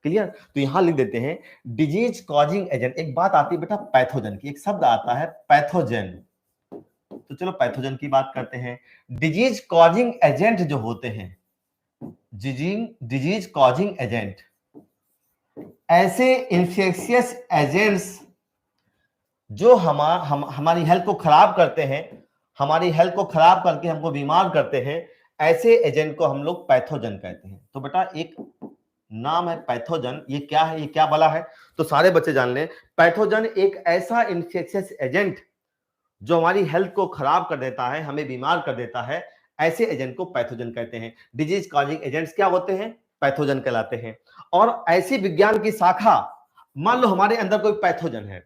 क्लियर? तो यहां लिख देते हैं डिजीज कॉजिंग एजेंट। एक बात आती है बेटा पैथोजन की, एक शब्द आता है पैथोजन। तो चलो पैथोजन की बात करते हैं। डिजीज कॉजिंग एजेंट जो होते हैं, डिजीज कॉजिंग एजेंट, ऐसे इंफेक्शियस एजेंट्स जो हमारी हेल्थ को खराब करते हैं, हमारी हेल्थ को खराब करके हमको बीमार करते हैं, ऐसे एजेंट को हम लोग पैथोजन कहते हैं। तो बेटा एक नाम है पैथोजन, ये क्या है, ये क्या बला है, तो सारे बच्चे जान लें। पैथोजन एक ऐसा इंफेक्शियस एजेंट जो हमारी हेल्थ को खराब कर देता है, हमें बीमार कर देता है, ऐसे एजेंट को पैथोजन कहते हैं। डिजीज कॉजिंग एजेंट्स क्या होते हैं? पैथोजन कहलाते हैं। और ऐसी विज्ञान की शाखा, मान लो हमारे अंदर कोई पैथोजन है,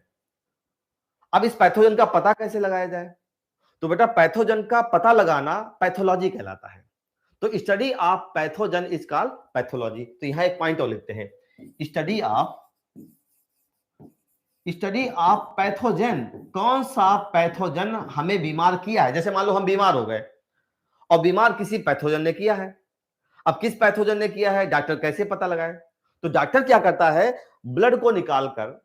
अब इस पैथोजन का पता कैसे लगाया जाए? तो बेटा पैथोजन का पता लगाना पैथोलॉजी कहलाता है। तो study of pathogen is called pathology. तो यहां एक पॉइंट और लिखते हैं, स्टडी ऑफ पैथोजन। कौन सा पैथोजन हमें बीमार किया है? जैसे मान लो हम बीमार हो गए और बीमार किसी पैथोजन ने किया है। अब किस पैथोजन ने किया है, डॉक्टर कैसे पता लगाए? तो डॉक्टर क्या करता है, ब्लड को निकालकर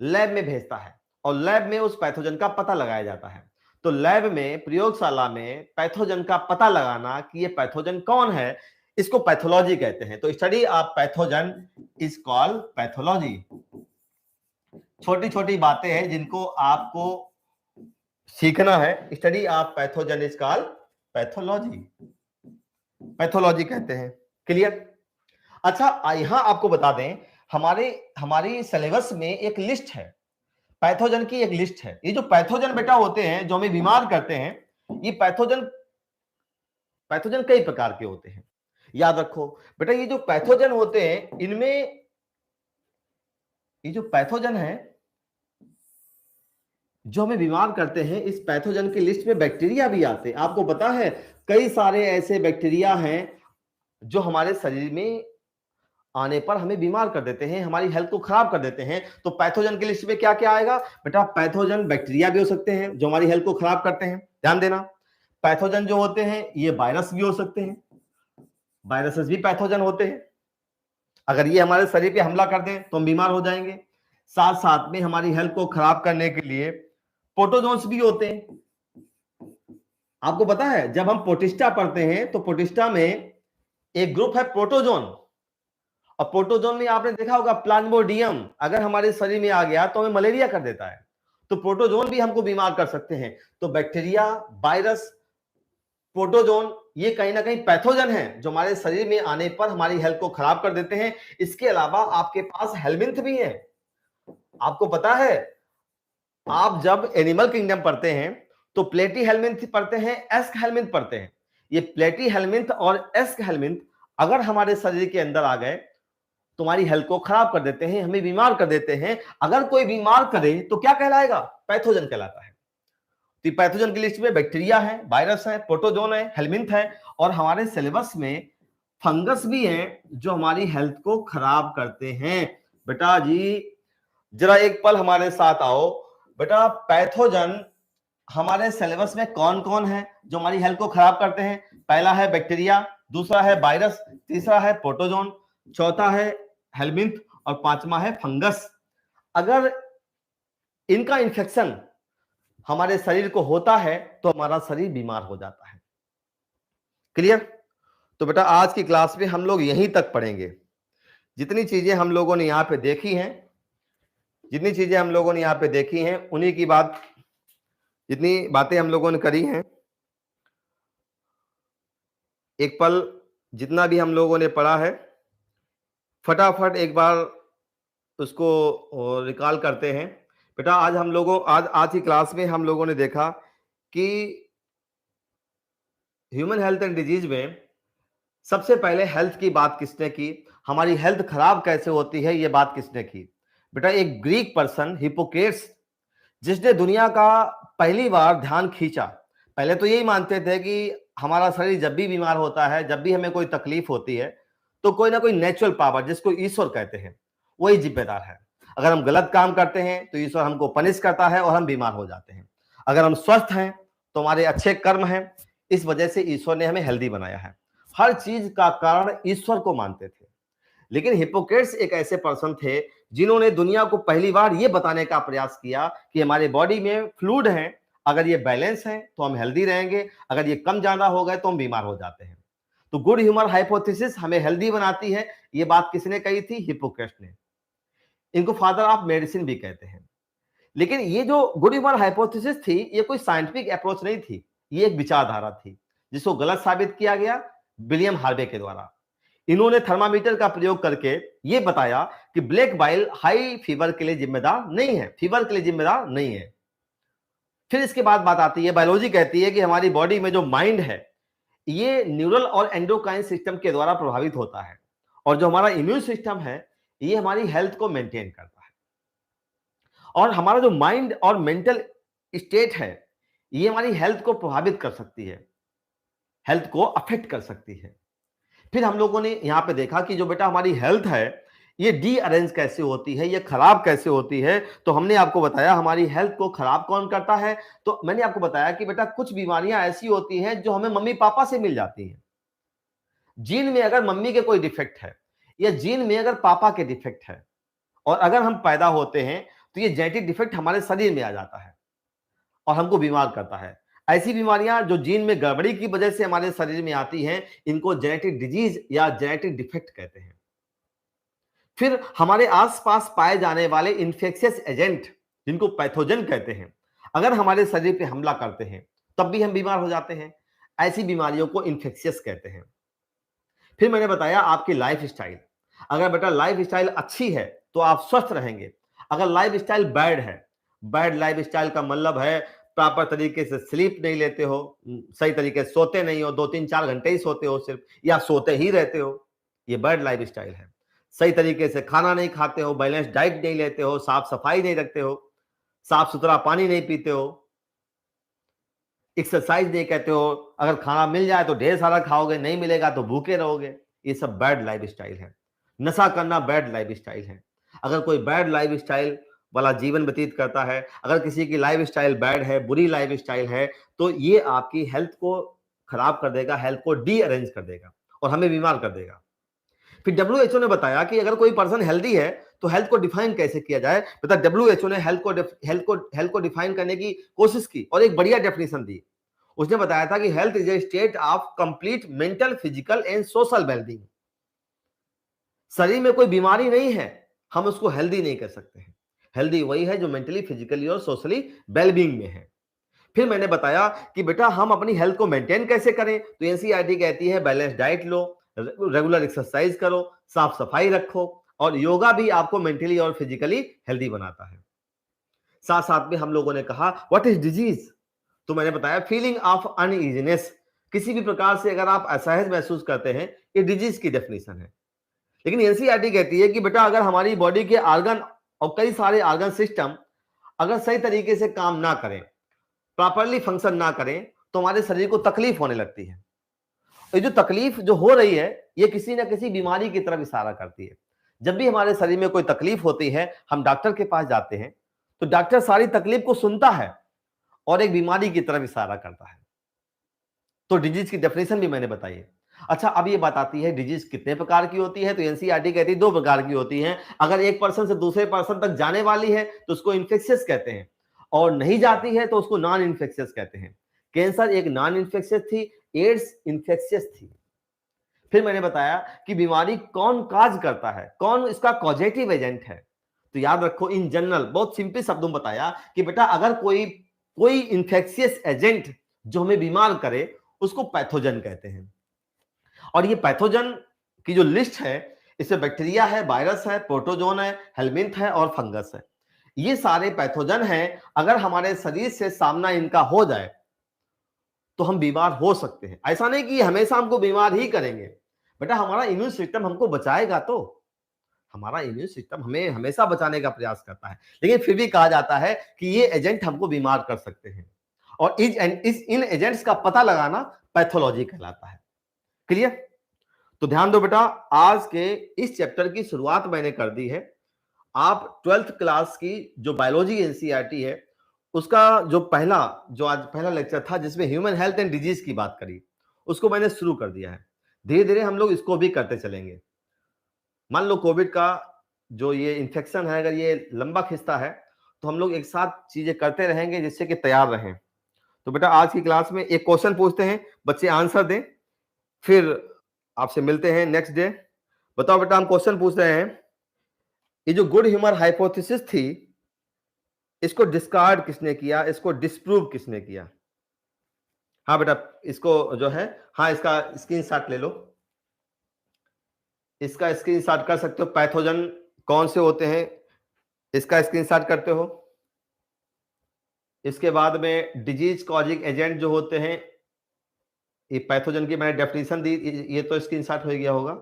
लैब में भेजता है और लैब में उस पैथोजन का पता लगाया जाता है। तो लैब में, प्रयोगशाला में पैथोजन का पता लगाना कि ये पैथोजन कौन है, इसको पैथोलॉजी कहते हैं। तो study of pathogen is called pathology. छोटी छोटी बातें हैं जिनको आपको सीखना है। Study of pathogen is called pathology, pathology कहते हैं। क्लियर? अच्छा, यहां आपको बता दें, हमारी सिलेबस में एक लिस्ट है, पैथोजन की एक लिस्ट है। ये जो पैथोजन बेटा होते हैं जो हमें बीमार करते हैं, ये पैथोजन कई प्रकार के होते हैं। याद रखो बेटा, ये जो पैथोजन होते हैं, इनमें ये जो पैथोजन है जो हमें बीमार करते हैं, इस पैथोजन की लिस्ट में बैक्टीरिया भी आते हैं। आपको पता है कई सारे ऐसे बैक्टीरिया हैं जो हमारे शरीर में आने पर हमें बीमार कर देते हैं, हमारी हेल्थ को खराब कर देते हैं। तो पैथोजन की लिस्ट में क्या क्या आएगा बेटा? पैथोजन बैक्टीरिया भी हो सकते हैं जो हमारी हेल्थ को खराब करते हैं, ध्यान देना। पैथोजन जो होते हैं ये वायरस भी हो सकते हैं, वायरसेस भी पैथोजन होते हैं। अगर ये हमारे शरीर पे हमला कर दें तो हम बीमार हो जाएंगे। साथ साथ में हमारी हेल्थ को खराब करने के लिए प्रोटोजोन्स भी होते हैं। आपको पता है जब हम प्रोटिस्टा पढ़ते हैं तो प्रोटिस्टा में एक ग्रुप है प्रोटोजोन, और प्रोटोजोन में आपने देखा होगा प्लाज्मोडियम अगर हमारे शरीर में आ गया तो हमें मलेरिया कर देता है। तो प्रोटोजोन भी हमको बीमार कर सकते हैं। तो बैक्टीरिया, वायरस, प्रोटोजोन ये कहीं ना कहीं पैथोजन है जो हमारे शरीर में आने पर हमारी हेल्थ को खराब कर देते हैं। इसके अलावा आपके पास हेलमिंथ भी है। आपको पता है आप जब एनिमल किंगडम पढ़ते हैं तो प्लेटी हेलमिंथ पढ़ते हैं, एस्क हेलमिंथ पढ़ते हैं। ये प्लेटी हेलमिंथ और एस्क हेलमिंथ अगर हमारे शरीर के अंदर आ गए तुम्हारी हेल्थ को खराब कर देते हैं, हमें बीमार कर देते हैं। अगर कोई बीमार करे तो क्या कहलाएगा? पैथोजन कहलाता है। तो पैथोजन की लिस्ट में बैक्टीरिया है, वायरस है, प्रोटोजोन है, हेलमिंथ है, और हमारे सिलेबस में फंगस भी है जो हमारी हेल्थ को खराब करते हैं। बेटा जी जरा एक पल हमारे साथ आओ। बेटा पैथोजन हमारे सिलेबस में कौन कौन है जो हमारी हेल्थ को खराब करते हैं? पहला है बैक्टीरिया, दूसरा है वायरस, तीसरा है प्रोटोजोन, चौथा है हेलमिंथ और पांचवा है फंगस। अगर इनका इन्फेक्शन हमारे शरीर को होता है तो हमारा शरीर बीमार हो जाता है। क्लियर? तो बेटा आज की क्लास में हम लोग यहीं तक पढ़ेंगे। जितनी चीजें हम लोगों ने यहां पे देखी हैं, उन्हीं की बात, जितनी बातें हम लोगों ने करी हैं, एक पल जितना भी हम लोगों ने पढ़ा है फटाफट एक बार उसको रिकॉल करते हैं। बेटा आज की क्लास में हम लोगों ने देखा कि ह्यूमन हेल्थ एंड डिजीज में सबसे पहले हेल्थ की बात किसने की, हमारी हेल्थ खराब कैसे होती है ये बात किसने की? बेटा एक ग्रीक पर्सन हिप्पोक्रेट्स, जिसने दुनिया का पहली बार ध्यान खींचा। पहले तो यही मानते थे कि हमारा शरीर जब भी बीमार होता है, जब भी हमें कोई तकलीफ होती है, तो कोई ना कोई नेचुरल पावर जिसको ईश्वर कहते हैं वही जिम्मेदार है। अगर हम गलत काम करते हैं तो ईश्वर हमको पनिश करता है और हम बीमार हो जाते हैं। अगर हम स्वस्थ हैं तो हमारे अच्छे कर्म हैं, इस वजह से ईश्वर ने हमें हेल्दी बनाया है। हर चीज का कारण ईश्वर को मानते थे। लेकिन हिप्पोक्रेट्स एक ऐसे पर्सन थे जिन्होंने दुनिया को पहली बार ये बताने का प्रयास किया कि हमारे बॉडी में फ्लूइड है, अगर ये बैलेंस है तो हम हेल्दी रहेंगे, अगर ये कम ज्यादा हो गए तो हम बीमार हो जाते हैं। तो गुड ह्यूमर हाइपोथेसिस हमें हेल्दी बनाती है। ये बात किसने कही थी? हिप्पोक्रेट्स ने। इनको फादर ऑफ मेडिसिन भी कहते हैं। लेकिन ये जो गुड ह्यूमर हाइपोथेसिस थी ये कोई साइंटिफिक अप्रोच नहीं थी, ये एक विचारधारा थी जिसको गलत साबित किया गया विलियम हार्वे के द्वारा। इन्होंने थर्मामीटर का प्रयोग करके ये बताया कि ब्लैक बाइल हाई फीवर के लिए जिम्मेदार नहीं है, फिर इसके बाद बात आती है, बायोलॉजी कहती है कि हमारी बॉडी में जो माइंड है ये न्यूरल और एंडोक्राइन सिस्टम के द्वारा प्रभावित होता है, और जो हमारा इम्यून सिस्टम है ये हमारी हेल्थ को मेंटेन करता है, और हमारा जो माइंड और मेंटल स्टेट है ये हमारी हेल्थ को प्रभावित कर सकती है, हेल्थ को अफेक्ट कर सकती है। फिर हम लोगों ने यहां पे देखा कि जो बेटा हमारी हेल्थ है ये डी अरेंज कैसे होती है, ये खराब कैसे होती है। तो हमने आपको बताया हमारी हेल्थ को खराब कौन करता है। तो मैंने आपको बताया कि बेटा कुछ बीमारियां ऐसी होती हैं जो हमें मम्मी पापा से मिल जाती हैं। जीन में अगर मम्मी के कोई डिफेक्ट है या जीन में अगर पापा के डिफेक्ट है और अगर हम पैदा होते हैं तो ये जेनेटिक डिफेक्ट हमारे शरीर में आ जाता है और हमको बीमार करता है। ऐसी बीमारियां जो जीन में गड़बड़ी की वजह से हमारे शरीर में आती हैं, इनको जेनेटिक डिजीज या जेनेटिक डिफेक्ट कहते हैं। फिर हमारे आसपास पाए जाने वाले इंफेक्शियस एजेंट, जिनको पैथोजन कहते हैं, अगर हमारे शरीर पे हमला करते हैं तब भी हम बीमार हो जाते हैं। ऐसी बीमारियों को इंफेक्शियस कहते हैं। फिर मैंने बताया आपकी लाइफ स्टाइल, अगर बेटा लाइफ स्टाइल अच्छी है तो आप स्वस्थ रहेंगे। अगर लाइफ स्टाइल बैड है, बैड लाइफ स्टाइल का मतलब है प्रॉपर तरीके से स्लीप नहीं लेते हो, सही तरीके से सोते नहीं हो, 2-3-4 घंटे ही सोते हो सिर्फ, या सोते ही रहते हो, ये बैड लाइफ स्टाइल है। सही तरीके से खाना नहीं खाते हो, बैलेंस डाइट नहीं लेते हो, साफ सफाई नहीं रखते हो, साफ सुथरा पानी नहीं पीते हो, एक्सरसाइज नहीं कहते हो, अगर खाना मिल जाए तो ढेर सारा खाओगे, नहीं मिलेगा तो भूखे रहोगे, ये सब बैड लाइफ स्टाइल है। नशा करना बैड लाइफ स्टाइल है। अगर कोई बैड लाइफ स्टाइल वाला जीवन व्यतीत करता है, अगर किसी की लाइफ स्टाइल बैड है, बुरी लाइफ स्टाइल है, तो ये आपकी हेल्थ को खराब कर देगा, हेल्थ को डी अरेंज कर देगा और हमें बीमार कर देगा। फिर डब्ल्यूएचओ ने बताया कि अगर कोई पर्सन हेल्दी है तो हेल्थ को डिफाइन कैसे किया जाए। बता डब्ल्यूएचओ ने हेल्थ को डिफाइन करने की कोशिश की और एक बढ़िया डेफिनेशन दी। उसने बताया था कि health is a state of complete mental, physical and social wellbeing. शरीर में कोई बीमारी नहीं है, हम उसको हेल्दी नहीं कर सकते हैं। हेल्दी वही है जो मेंटली, फिजिकली और सोशली वेलबींग में है। फिर मैंने बताया कि बेटा हम अपनी हेल्थ को मेंटेन कैसे करें, तो एनसीईआरटी कहती है बैलेंस डाइट लो, रेगुलर एक्सरसाइज करो, साफ सफाई रखो, और योगा भी आपको मेंटली और फिजिकली हेल्दी बनाता है। साथ साथ में हम लोगों ने कहा व्हाट इज डिजीज, तो मैंने बताया फीलिंग ऑफ अनइजीनेस, किसी भी प्रकार से अगर आप असहज महसूस करते हैं, ये डिजीज की डेफिनेशन है। लेकिन एनसीईआरटी कहती है कि बेटा अगर हमारी बॉडी के ऑर्गन और कई सारे ऑर्गन सिस्टम अगर सही तरीके से काम ना करें, प्रॉपरली फंक्शन ना करें, तो हमारे शरीर को तकलीफ होने लगती है। ये जो तकलीफ जो हो रही है, ये किसी ना किसी बीमारी की तरफ इशारा करती है। जब भी हमारे शरीर में कोई तकलीफ होती है, हम डॉक्टर के पास जाते हैं, तो डॉक्टर सारी तकलीफ को सुनता है और एक बीमारी की तरफ इशारा करता है। तो डिजीज की डेफिनेशन भी मैंने बताई है। अच्छा, अब ये बात आती है डिजीज कितने प्रकार की होती है, तो एनसीईआरटी कहती है 2 प्रकार की होती है। अगर एक पर्सन से दूसरे पर्सन तक जाने वाली है तो उसको इन्फेक्शियस कहते हैं, और नहीं जाती है तो उसको नॉन इन्फेक्शियस कहते हैं। कैंसर एक नॉन इन्फेक्शियस थी, एड्स इन्फेक्शियस थी। फिर मैंने बताया कि बीमारी कौन काज करता है, कौन इसका कॉजेटिव एजेंट है। तो याद रखो, इन जनरल बहुत सिंपल शब्दों में बताया कि बेटा अगर कोई इंफेक्शियस एजेंट जो हमें बीमार करे, उसको पैथोजन कहते हैं। और ये पैथोजन की जो लिस्ट है, इसमें बैक्टीरिया है, वायरस है, प्रोटोजोन है, हेलमिंथ है और फंगस है। ये सारे पैथोजन हैं। अगर हमारे शरीर से सामना इनका हो जाए तो हम बीमार हो सकते हैं। ऐसा नहीं कि हमेशा हमको बीमार ही करेंगे, बेटा हमारा इम्यून सिस्टम हमको बचाएगा, तो हमारा इम्यून सिस्टम हमें हमेशा बचाने का प्रयास करता है, लेकिन फिर भी कहा जाता है कि ये एजेंट हमको बीमार कर सकते हैं, और इन एजेंट्स का पता लगाना पैथोलॉजी कहलाता है। क्लियर? तो ध्यान दो बेटा, आज के इस चैप्टर की शुरुआत मैंने कर दी है। आप 12th क्लास की जो बायोलॉजी एनसीईआरटी है, उसका जो आज पहला लेक्चर था जिसमें ह्यूमन हेल्थ एंड डिजीज की बात करी, उसको मैंने शुरू कर दिया है। धीरे धीरे हम लोग इसको भी करते चलेंगे। मान लो कोविड का जो ये इन्फेक्शन है, अगर ये लंबा खिंचता है तो हम लोग एक साथ चीजें करते रहेंगे जिससे कि तैयार रहें। तो बेटा आज की क्लास में एक क्वेश्चन पूछते हैं, बच्चे आंसर दें, फिर आपसे मिलते हैं नेक्स्ट डे। बताओ बेटा, हम क्वेश्चन पूछ रहे हैं, ये जो गुड ह्यूमर हाइपोथेसिस थी, इसको डिस्कार्ड किसने किया, इसको डिस्प्रूव किसने किया? हाँ बेटा, इसको जो है, हाँ इसका स्क्रीनशॉट ले लो, इसका स्क्रीनशॉट कर सकते हो। पैथोजन कौन से होते हैं, इसका स्क्रीनशॉट करते हो। इसके बाद में डिजीज कॉजिंग एजेंट जो होते हैं, ये पैथोजन की मैंने डेफिनेशन दी, ये तो स्क्रीनशॉट हो गया होगा।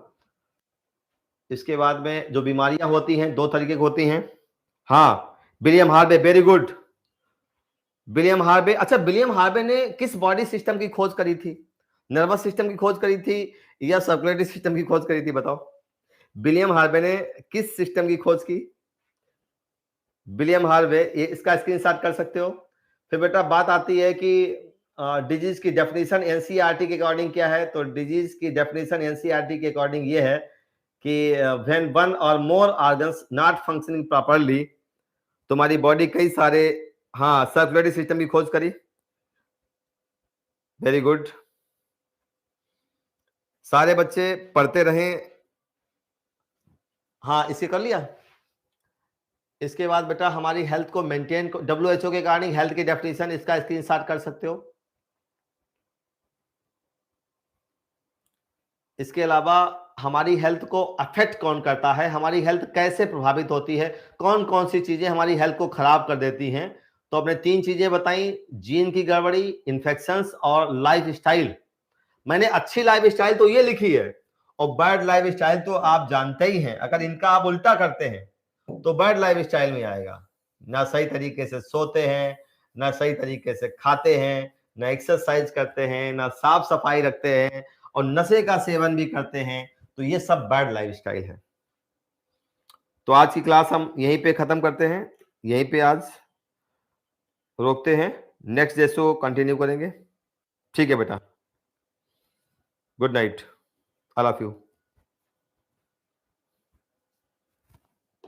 इसके बाद में जो बीमारियां होती हैं 2 तरीके की होती हैं। हाँ, William Harvey, very good, William Harvey. अच्छा, विलियम हार्वे ने किस बॉडी सिस्टम की खोज करी थी? नर्वस सिस्टम की खोज करी थी या सर्कुलेटरी सिस्टम की खोज करी थी? बताओ, विलियम हार्वे ने किस सिस्टम की खोज की? विलियम हार्वे, ये इसका स्क्रीनशॉट कर सकते हो। फिर बेटा बात आती है कि डिजीज की डेफिनेशन एनसीईआरटी के अकॉर्डिंग क्या है? तो डिजीज की डेफिनेशन एनसीईआरटी के अकॉर्डिंग ये है कि व्हेन वन और मोर ऑर्गन्स नॉट फंक्शनिंग प्रॉपरली, तुम्हारी बॉडी कई सारे, हाँ, सर्कुलेटरी सिस्टम की खोज करी, वेरी गुड। सारे बच्चे पढ़ते रहें। हाँ, इसे कर लिया। इसके बाद बेटा हमारी हेल्थ को मेंटेन, डब्ल्यूएचओ के अकॉर्डिंग हेल्थ की डेफिनेशन, इसका स्क्रीनशॉट कर सकते हो। इसके अलावा हमारी हेल्थ को अफेक्ट कौन करता है, हमारी हेल्थ कैसे प्रभावित होती है, कौन कौन सी चीजें हमारी हेल्थ को खराब कर देती हैं? तो आपने 3 चीजें बताई, जीन की गड़बड़ी, इन्फेक्शंस और लाइफस्टाइल। मैंने अच्छी लाइफस्टाइल तो ये लिखी है, और बैड लाइफस्टाइल तो आप जानते ही हैं, अगर इनका आप उल्टा करते हैं तो बैड लाइफस्टाइल में आएगा। ना सही तरीके से सोते हैं, ना सही तरीके से खाते हैं, ना एक्सरसाइज करते हैं, ना साफ सफाई रखते हैं, और नशे का सेवन भी करते हैं, तो ये सब बैड लाइफस्टाइल है। तो आज की क्लास हम यहीं पे खत्म करते हैं, यहीं पे आज रोकते हैं, नेक्स्ट डे से कंटिन्यू करेंगे। ठीक है बेटा, good night, I love you.